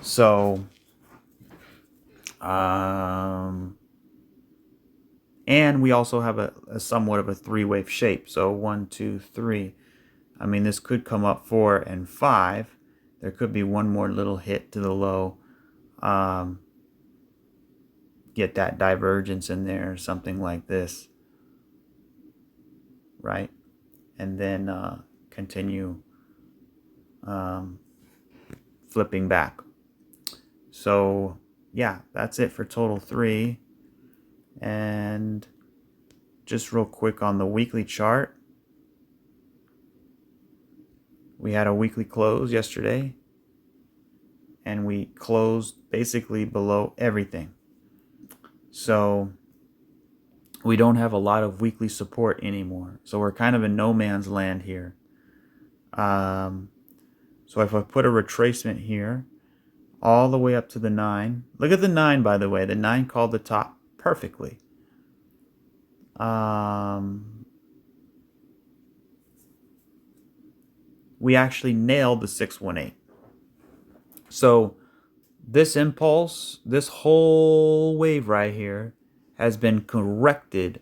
So And we also have a somewhat of a three-wave shape. So 1, 2, 3. I mean, this could come up 4 and 5. There could be one more little hit to the low. Get that divergence in there, something like this, right? And then continue flipping back. So yeah, that's it for total 3. And just real quick on the weekly chart, we had a weekly close yesterday, and we closed basically below everything. So we don't have a lot of weekly support anymore. So we're kind of in no man's land here. So if I put a retracement here, all the way up to the 9. Look at the 9, by the way. The 9 called the top perfectly. We actually nailed the 618. So this impulse, this whole wave right here, has been corrected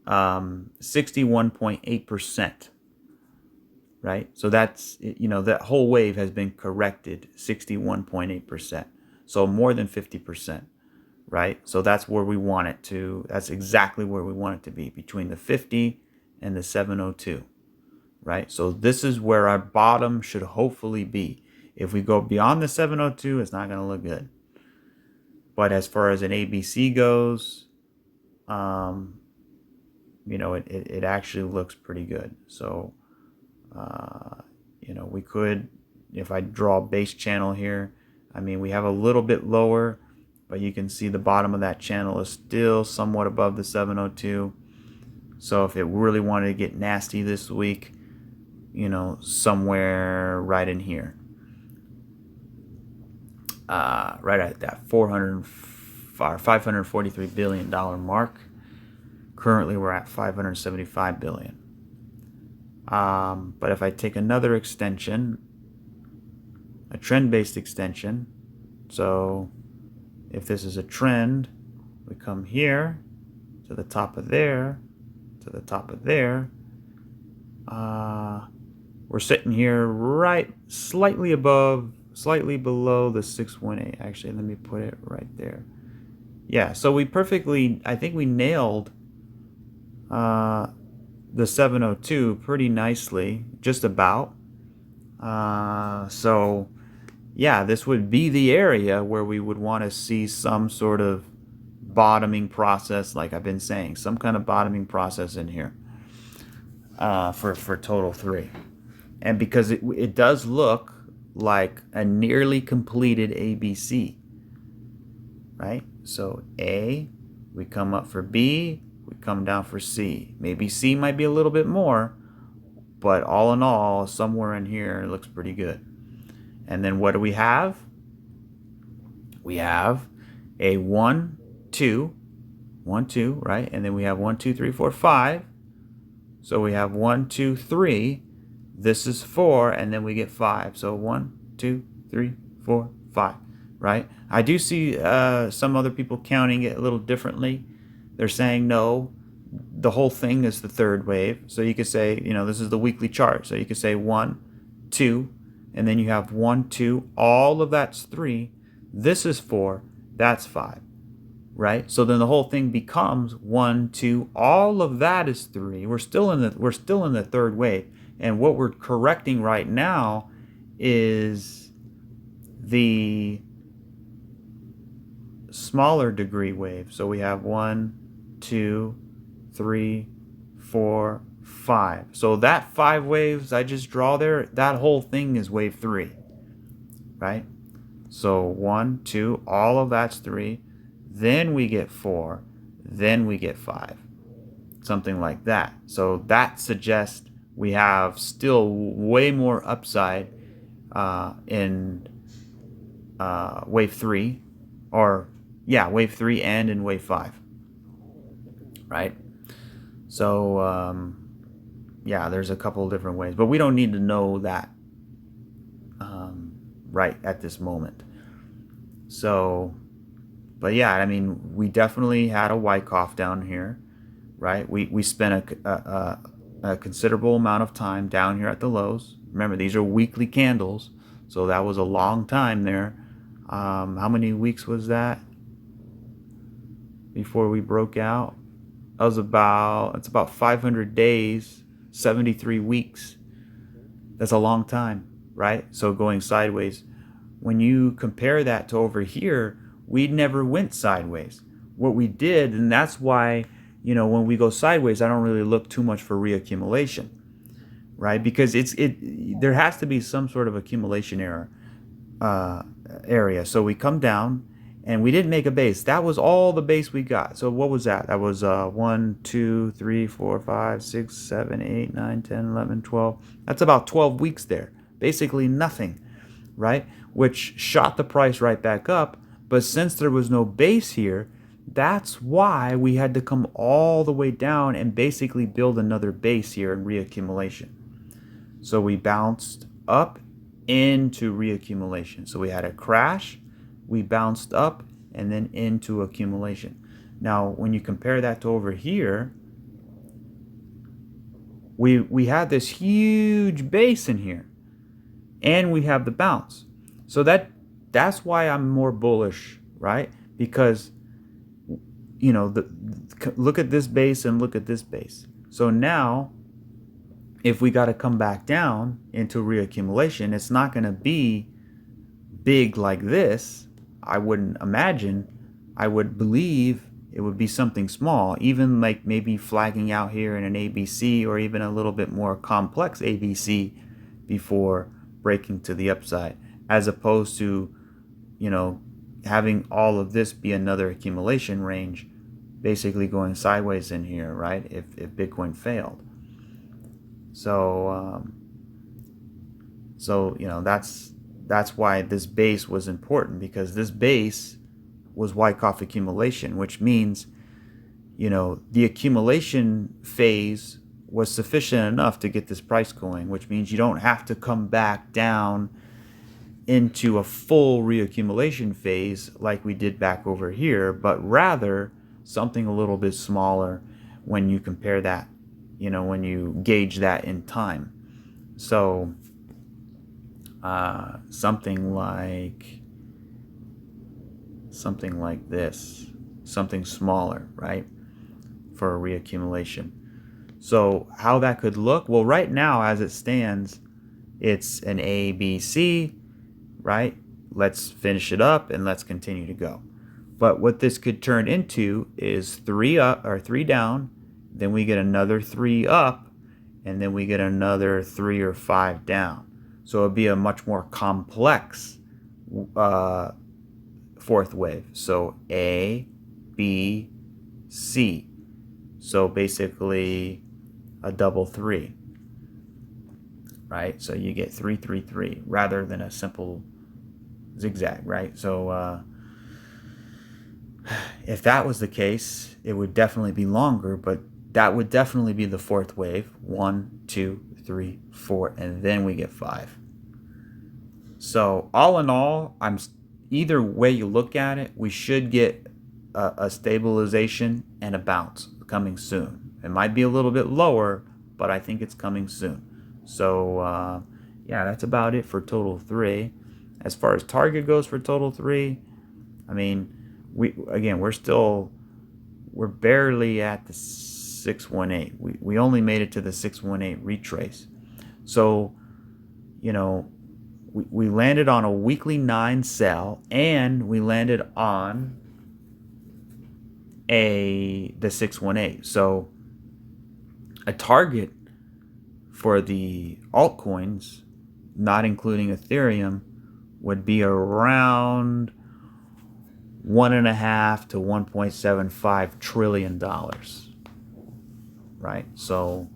61.8%. Right? So that's, that whole wave has been corrected 61.8%. So more than 50%. Right? So that's where we want it to. That's exactly where we want it to be, between the 50 and the 702. Right? So this is where our bottom should hopefully be. If we go beyond the 702, it's not going to look good. But as far as an ABC goes, it actually looks pretty good. So, we could, if I draw a base channel here, I mean, we have a little bit lower, but you can see the bottom of that channel is still somewhat above the 702. So if it really wanted to get nasty this week, somewhere right in here, right at that $543 billion mark. Currently, we're at $575 billion. But if I take another extension, a trend-based extension, so if this is a trend, we come here to the top of there, to the top of there. We're sitting here right slightly below the 618. Actually, let me put it right there. Yeah, so I think we nailed the 702 pretty nicely, just about. So yeah, this would be the area where we would want to see some sort of bottoming process, like I've been saying, some kind of bottoming process in here for total 3. And because it does look like a nearly completed ABC, right? So A, we come up for B, we come down for C. Maybe C might be a little bit more, but all in all, somewhere in here, it looks pretty good. And then what do we have? We have a 1, 2, 1, 2, right? And then we have 1, 2, 3, 4, 5. So we have 1, 2, 3. This is 4, and then we get 5. So 1, 2, 3, 4, 5, right? I do see some other people counting it a little differently. They're saying, no, the whole thing is the third wave. So you could say, this is the weekly chart. So you could say 1, 2, and then you have 1, 2. All of that's 3. This is 4. That's 5, right? So then the whole thing becomes 1, 2. All of that is 3. We're still in the third wave. And what we're correcting right now is the smaller degree wave. So we have 1, 2, 3, 4, 5. So that 5 waves I just draw there, that whole thing is wave 3, right? So 1, 2, all of that's 3. Then we get 4. Then we get 5. Something like that. So that suggests we have still way more upside in wave 3, wave 3 and in wave 5, right? So there's a couple of different ways, but we don't need to know that right at this moment. So But yeah, I mean, we definitely had a Wyckoff down here, right? We spent a considerable amount of time down here at the lows. Remember, these are weekly candles, so that was a long time there. How many weeks was that before we broke out? That was it's about 500 days, 73 weeks. That's a long time, right? So going sideways. When you compare that to over here, we never went sideways. What we did, and that's why, when we go sideways, I don't really look too much for reaccumulation, right? Because there has to be some sort of accumulation area. So we come down and we didn't make a base. That was all the base we got. So what was that? That was 1, 2, 3, 4, 5, 6, 7, 8, 9, 10, 11, 12. That's about 12 weeks there. Basically nothing, right? Which shot the price right back up. But since there was no base here, that's why we had to come all the way down and basically build another base here in reaccumulation. So we bounced up into reaccumulation. So we had a crash, we bounced up, and then into accumulation. Now, when you compare that to over here, we had this huge base in here, and we have the bounce. So that's why I'm more bullish, right? Because look at this base and look at this base. So now, if we got to come back down into reaccumulation, it's not going to be big like this. I wouldn't imagine. I would believe it would be something small, even like maybe flagging out here in an ABC or even a little bit more complex ABC before breaking to the upside, as opposed to, having all of this be another accumulation range, basically going sideways in here, right? If Bitcoin failed. So that's why this base was important, because this base was Wyckoff accumulation, which means, the accumulation phase was sufficient enough to get this price going, which means you don't have to come back down into a full reaccumulation phase like we did back over here, but rather something a little bit smaller when you compare that, when you gauge that in time. So something like this, something smaller, right, for a reaccumulation. So how that could look, well, right now as it stands, it's an A, B, C, right? Let's finish it up and let's continue to go. But what this could turn into is 3 up or 3 down, then we get another 3 up, and then we get another 3 or 5 down. So it'd be a much more complex fourth wave. So A, B, C. So basically a double 3, right? So you get 3, 3, 3 rather than a simple zigzag, right? So if that was the case, it would definitely be longer, but that would definitely be the fourth wave. 1, 2, 3, 4, and then we get 5. So all in all, either way you look at it, we should get a stabilization and a bounce coming soon. It might be a little bit lower, but I think it's coming soon. So yeah, that's about it for total 3. As far as target goes for total 3, I mean, we're barely at the 618. We only made it to the 618 retrace. So, we landed on a weekly 9 sell, and we landed on the 618. So a target for the altcoins, not including Ethereum, would be around $1.5 to $1.75 trillion, right? So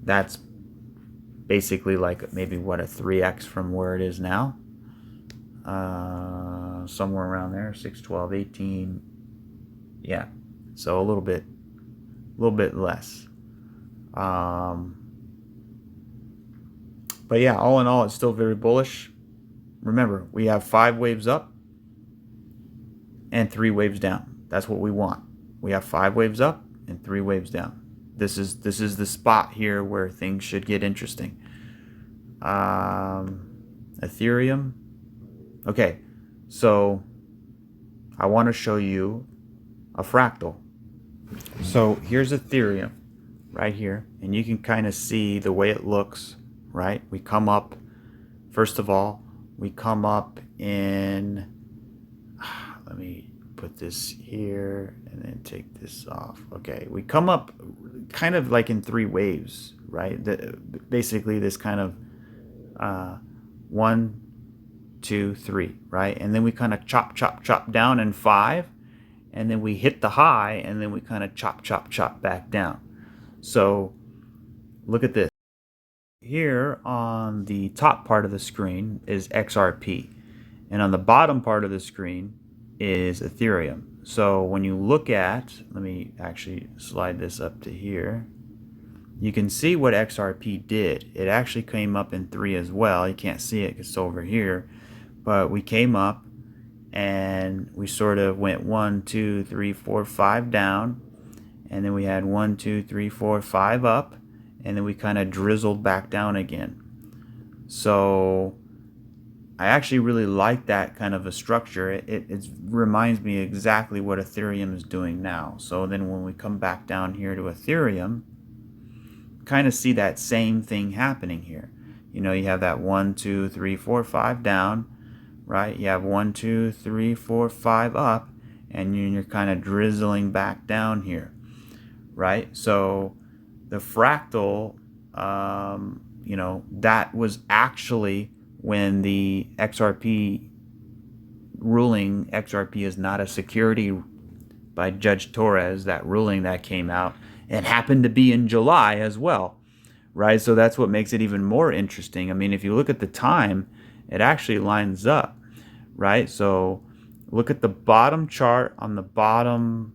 that's basically like maybe a 3x from where it is now, somewhere around there, 6, 12, 18, yeah. So a little bit less. But yeah, all in all, it's still very bullish. Remember, we have 5 waves up and 3 waves down. That's what we want. We have 5 waves up and 3 waves down. This is the spot here where things should get interesting. Ethereum. Okay, so I want to show you a fractal. So here's Ethereum right here, and you can kind of see the way it looks, right? We come up, first of all, we come up in, let me put this here and then take this off. Okay, we come up kind of like in 3 waves, right? Basically this kind of 1, 2, 3, right? And then we kind of chop down in 5, and then we hit the high, and then we kind of chop back down. So look at this. Here on the top part of the screen is XRP, and on the bottom part of the screen is Ethereum. So when you look at, let me actually slide this up to here, you can see what XRP did. It actually came up in 3 as well. You can't see it because it's over here, but we came up and we sort of went 1, 2, 3, 4, 5 down, and then we had 1, 2, 3, 4, 5 up, and then we kind of drizzled back down again. So I actually really like that kind of a structure. It reminds me exactly what Ethereum is doing now. So then when we come back down here to Ethereum, kind of see that same thing happening here. You know, you have that 1, 2, 3, 4, 5 down, right? You have 1, 2, 3, 4, 5 up, and you're kind of drizzling back down here, right? So the fractal, you know, that was actually when the XRP ruling, XRP is not a security by Judge Torres, that ruling that came out, and happened to be in July as well, right? So that's what makes it even more interesting. I mean, if you look at the time, it actually lines up, right? So look at the bottom chart. On the bottom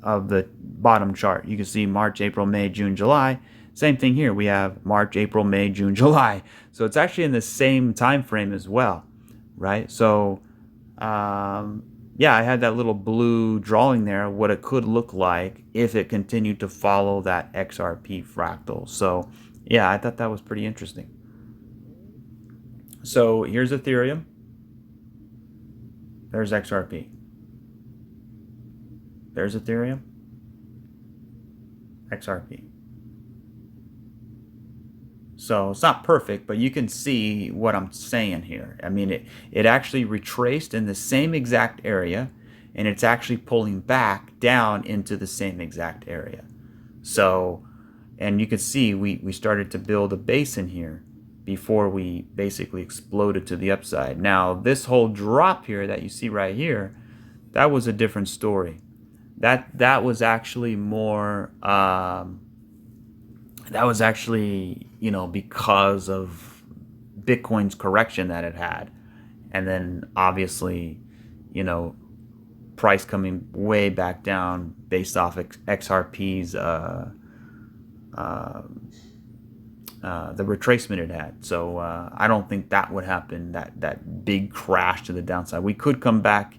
of the bottom chart, you can see March, April, May, June, July. Same thing here. We have March, April, May, June, July. So it's actually in the same time frame as well, right? So yeah, I had that little blue drawing there, what it could look like if it continued to follow that XRP fractal. So yeah, I thought that was pretty interesting. So here's Ethereum. There's XRP. There's Ethereum. XRP. So it's not perfect, but you can see what I'm saying here. I mean, it actually retraced in the same exact area, and it's actually pulling back down into the same exact area. So, and you can see we started to build a base in here before we basically exploded to the upside. Now, this whole drop here that you see right here, that was a different story. That was actually more... that was actually, you know, because of Bitcoin's correction that it had. And then obviously, you know, price coming way back down based off XRP's, the retracement it had. So I don't think that would happen, that big crash to the downside. We could come back,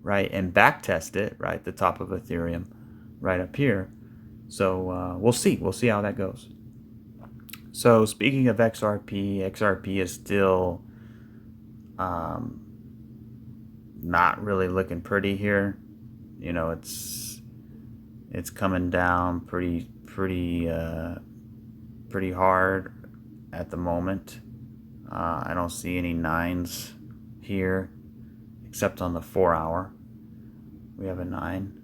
right, and back test it, right, the top of Ethereum, right up here. So we'll see how that goes. So speaking of XRP is still not really looking pretty here. You know, it's coming down pretty hard at the moment. I don't see any 9s here except on the 4-hour. We have a 9.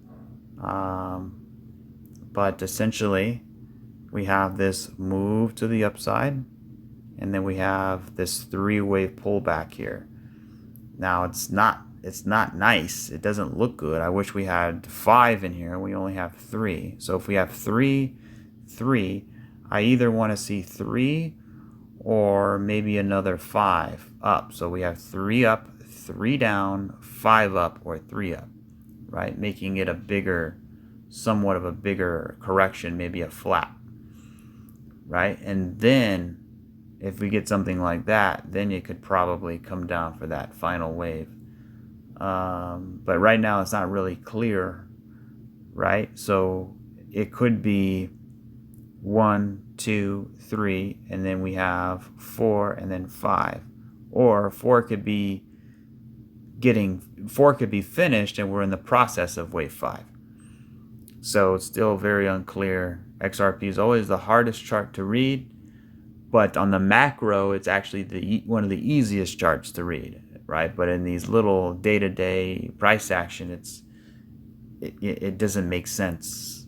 But essentially, we have this move to the upside, and then we have this 3-wave pullback here. Now, it's not nice. It doesn't look good. I wish we had 5 in here. We only have 3. So if we have 3, I either want to see 3 or maybe another 5 up. So we have 3 up, 3 down, 5 up, or 3 up, right? Making it a bigger, somewhat of a bigger correction, maybe a flat, right? And then if we get something like that, then it could probably come down for that final wave. But right now it's not really clear, right? So it could be 1, 2, 3, and then we have 4 and then 5. Or 4 could be finished and we're in the process of wave 5. So it's still very unclear. XRP is always the hardest chart to read, but on the macro, it's actually one of the easiest charts to read, right? But in these little day-to-day price action, it doesn't make sense.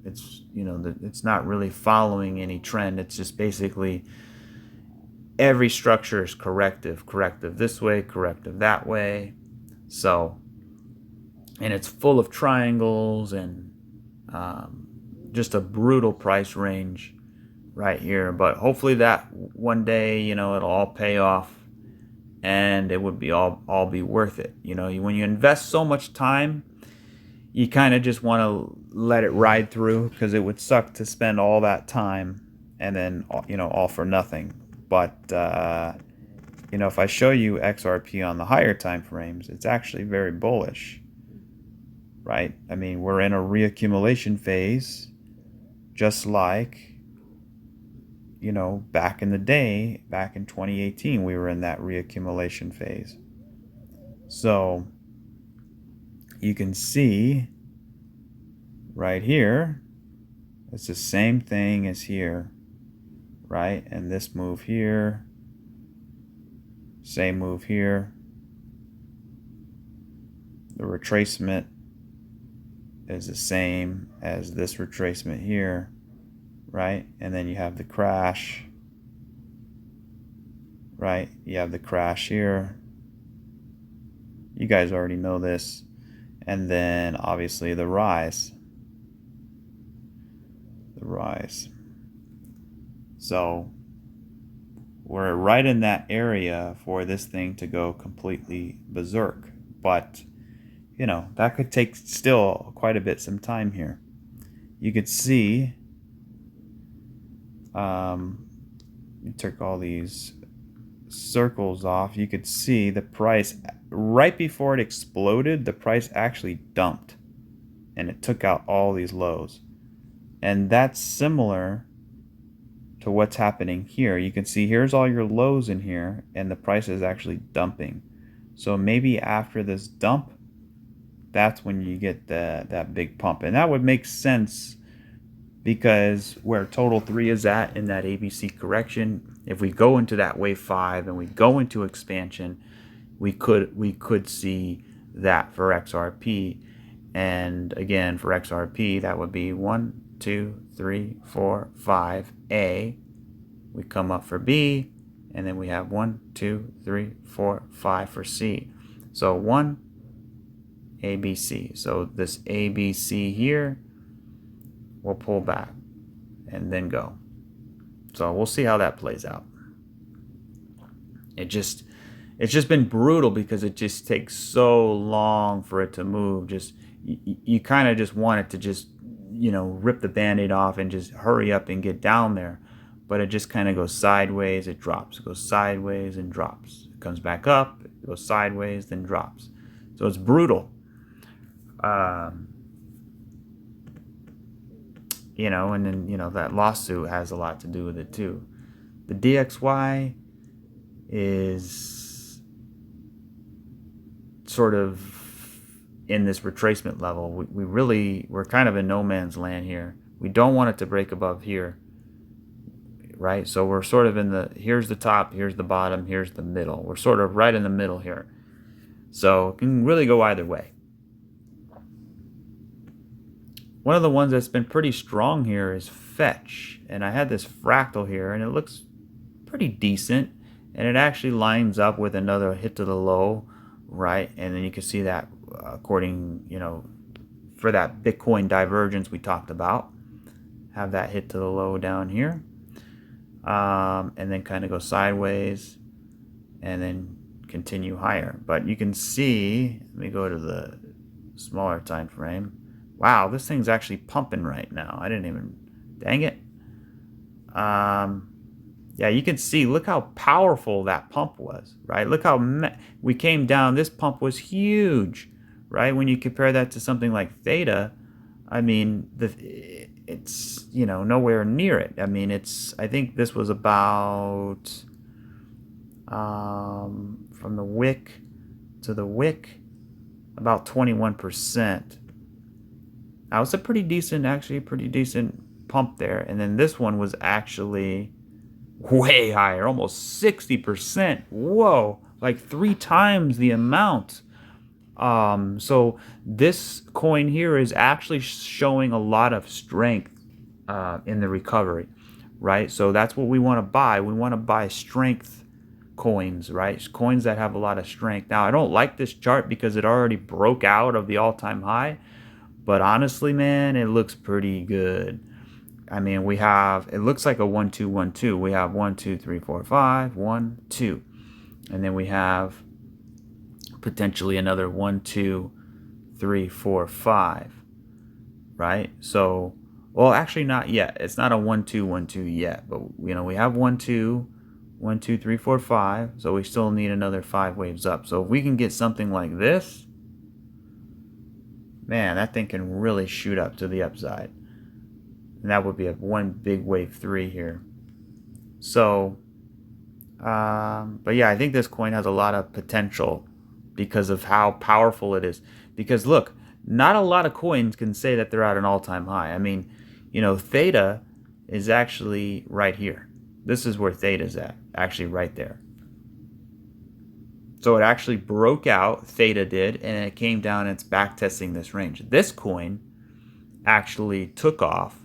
It's not really following any trend. It's just basically every structure is corrective this way, corrective that way. So, and it's full of triangles and just a brutal price range right here. But hopefully that one day, it'll all pay off and it would be all be worth it. When you invest so much time, you kind of just want to let it ride through, because it would suck to spend all that time and then, all for nothing. But, if I show you XRP on the higher time frames, it's actually very bullish, right? I mean, we're in a reaccumulation phase, just like, back in the day, back in 2018, we were in that reaccumulation phase. So you can see right here, it's the same thing as here, right? And this move here, same move here. The retracement is the same as this retracement here, right? And then you have the crash, right? You have the crash here. You guys already know this. And then obviously the rise. So we're right in that area for this thing to go completely berserk. But, that could take still quite a bit, some time here. You could see, you took all these circles off. You could see the price, right before it exploded, the price actually dumped. And it took out all these lows. And that's similar to what's happening here. You can see here's all your lows in here, and the price is actually dumping. So maybe after this dump, that's when you get that big pump. And that would make sense, because where total 3 is at in that ABC correction, if we go into that wave 5 and we go into expansion, we could see that for XRP. And again, for XRP, that would be 1, 2, 3, 4, 5 A. We come up for B, and then we have 1, 2, 3, 4, 5 for C. So 1 ABC. So this ABC here will pull back and then go. So we'll see how that plays out. It's just been brutal, because it just takes so long for it to move. You kind of just want it to just, rip the band-aid off and just hurry up and get down there. But it just kind of goes sideways, it drops. It goes sideways and drops. It comes back up, it goes sideways, then drops. So it's brutal. And then, that lawsuit has a lot to do with it too. The DXY is sort of in this retracement level. We're kind of in no man's land here. We don't want it to break above here, right? So we're sort of here's the top, here's the bottom, here's the middle. We're sort of right in the middle here. So it can really go either way. One of the ones that's been pretty strong here is Fetch. And I had this fractal here, and it looks pretty decent. And it actually lines up with another hit to the low, right? And then you can see that according, for that Bitcoin divergence we talked about. Have that hit to the low down here. And then kind of go sideways and then continue higher. But you can see, let me go to the smaller time frame. Wow, this thing's actually pumping right now. I didn't even, dang it. Yeah, you can see, look how powerful that pump was, right? Look how we came down. This pump was huge, right? When you compare that to something like Theta, I mean, it's, you know, nowhere near it. I mean, I think this was about, from the wick to the wick, about 21%. Now, it's a pretty decent, actually, a pretty decent pump there. And then this one was actually way higher, almost 60%. Whoa, like 3 times the amount. So this coin here is actually showing a lot of strength in the recovery, right? So that's what we want to buy. We want to buy strength coins, right? Coins that have a lot of strength. Now, I don't like this chart because it already broke out of the all-time high, but honestly, man, it looks pretty good. I mean, we have, it looks like a 1 2 1 2. We have 1 2 3 4 5 1 2, and then we have potentially another 1 2 3 4 5, right? So, well, actually not yet. It's not a 1 2 1 2 yet, but you know, we have 1 2 1 2 3 4 5, so we still need another 5 waves up. So if we can get something like this, man, that thing can really shoot up to the upside. And that would be a one big wave 3 here. So, but yeah, I think this coin has a lot of potential because of how powerful it is. Because look, not a lot of coins can say that they're at an all-time high. I mean, you know, Theta is actually right here. This is where Theta's at, actually right there. So it actually broke out, Theta did, and it came down and it's back testing this range. This coin actually took off,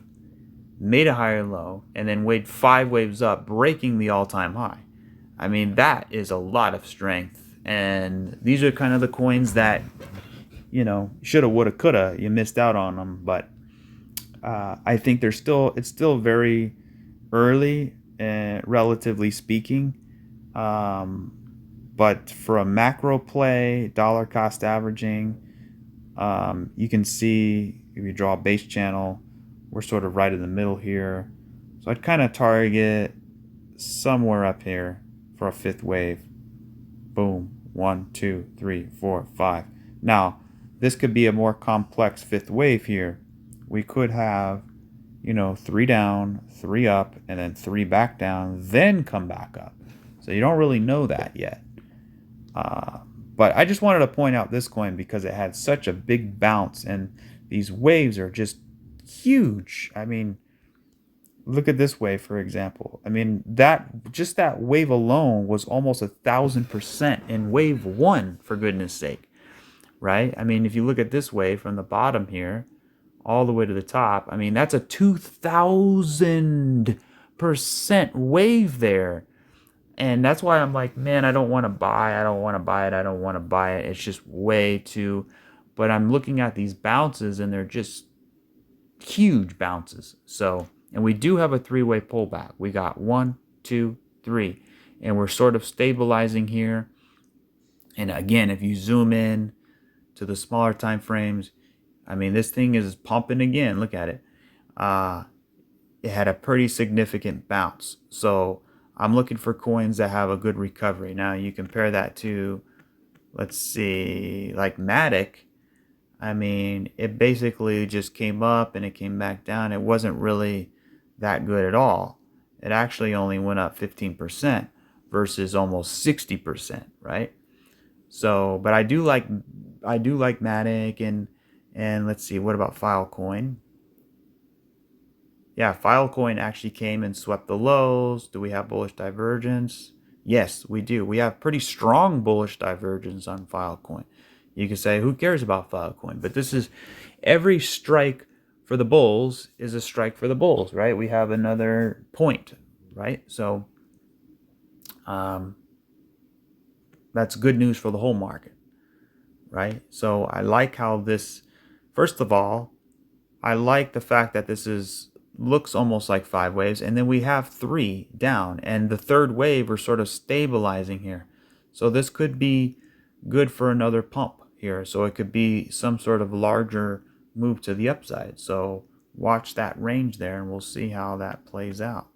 made a higher low, and then weighed 5 waves up, breaking the all-time high. I mean, that is a lot of strength. And these are kind of the coins that, you know, shoulda, woulda, coulda. You missed out on them, but I think it's still very early, relatively speaking. But for a macro play, dollar cost averaging, you can see if you draw a base channel, we're sort of right in the middle here. So I'd kind of target somewhere up here for a 5th wave. Boom. 1, 2, 3, 4, 5. Now, this could be a more complex 5th wave here. We could have, you know, 3 down, 3 up, and then 3 back down, then come back up. So you don't really know that yet. But I just wanted to point out this coin because it had such a big bounce, and these waves are just huge. I mean, look at this wave, for example. I mean, that wave alone was almost 1,000% in wave 1, for goodness sake, right? I mean, if you look at this wave from the bottom here all the way to the top, I mean, that's a 2,000% wave there. And that's why I'm like, man, I don't want to buy. I don't want to buy it. I don't want to buy it. It's just way too. But I'm looking at these bounces, and they're just huge bounces. So, and we do have a 3-way pullback. We got 1, 2, 3, and we're sort of stabilizing here. And again, if you zoom in to the smaller time frames, I mean, this thing is pumping again. Look at it. It had a pretty significant bounce. So I'm looking for coins that have a good recovery. Now you compare that to, let's see, like Matic. I mean, it basically just came up and it came back down. It wasn't really that good at all. It actually only went up 15% versus almost 60%, right? So, but I do like Matic, and let's see, what about Filecoin? Yeah, Filecoin actually came and swept the lows. Do we have bullish divergence? Yes, we do. We have pretty strong bullish divergence on Filecoin. You can say, who cares about Filecoin? But this is, every strike for the bulls is a strike for the bulls, right? We have another point, right? So that's good news for the whole market, right? So I like how this, first of all, I like the fact that this looks almost like 5 waves, and then we have 3 down, and the 3rd wave we're sort of stabilizing here. So this could be good for another pump here. So it could be some sort of larger move to the upside. So watch that range there, and we'll see how that plays out.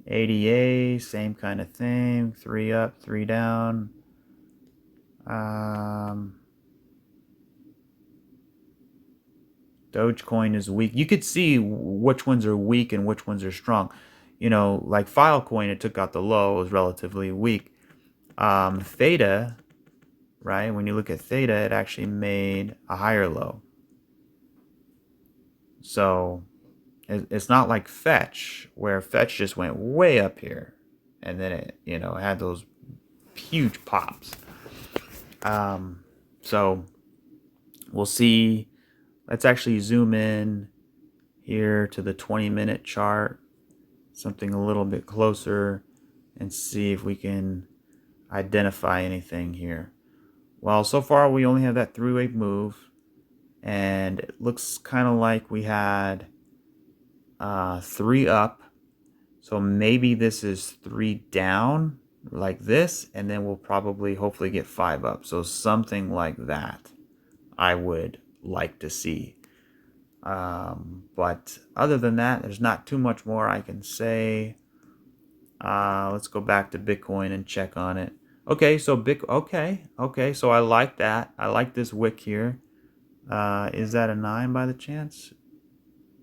ADA, same kind of thing. 3 up, 3 down. Dogecoin is weak. You could see which ones are weak and which ones are strong. You know, like Filecoin, it took out the low, it was relatively weak. Theta, right? When you look at Theta, it actually made a higher low. So it's not like Fetch, where Fetch just went way up here, and then it, you know, had those huge pops. So we'll see. Let's actually zoom in here to the 20-minute chart, something a little bit closer, and see if we can identify anything here. Well, so far we only have that three-wave move, and it looks kind of like we had 3 up. So maybe this is 3 down like this, and then we'll probably hopefully get 5 up. So something like that I would like to see. But other than that, there's not too much more I can say. Let's go back to Bitcoin and check on it. Okay, so okay, so I like that. I like this wick here. Is that a 9 by the chance?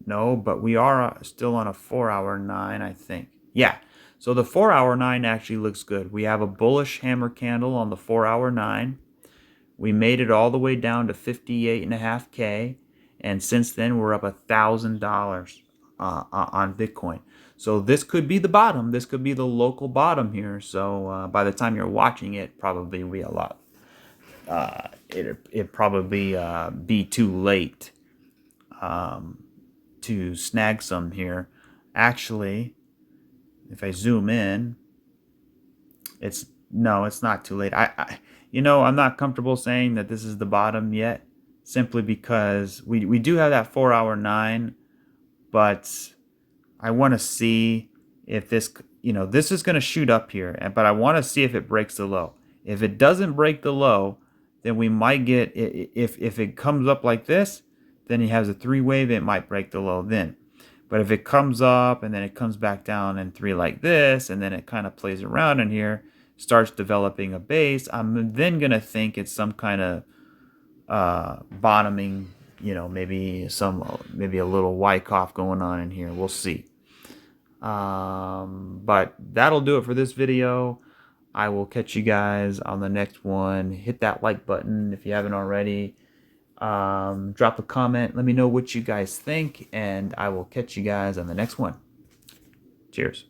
No, but we are still on a 4-hour 9, I think. Yeah, so the 4-hour 9 actually looks good. We have a bullish hammer candle on the 4-hour 9. We made it all the way down to 58.5K, and since then we're up $1,000 on Bitcoin. So this could be the bottom. This could be the local bottom here. So by the time you're watching it, probably be a lot. It probably be too late to snag some here. Actually, if I zoom in, it's not too late. You know, I'm not comfortable saying that this is the bottom yet, simply because we do have that 4-hour 9, but I want to see if this, you know, this is going to shoot up here, but I want to see if it breaks the low. If it doesn't break the low, then we might get, if it comes up like this, then it has a 3-wave, it might break the low then. But if it comes up and then it comes back down in 3 like this, and then it kind of plays around in here, starts developing a base, I'm then going to think it's some kind of bottoming, you know, maybe a little Wyckoff going on in here. We'll see. But that'll do it for this video. I will catch you guys on the next one. Hit that like button if you haven't already. Drop a comment. Let me know what you guys think, and I will catch you guys on the next one. Cheers.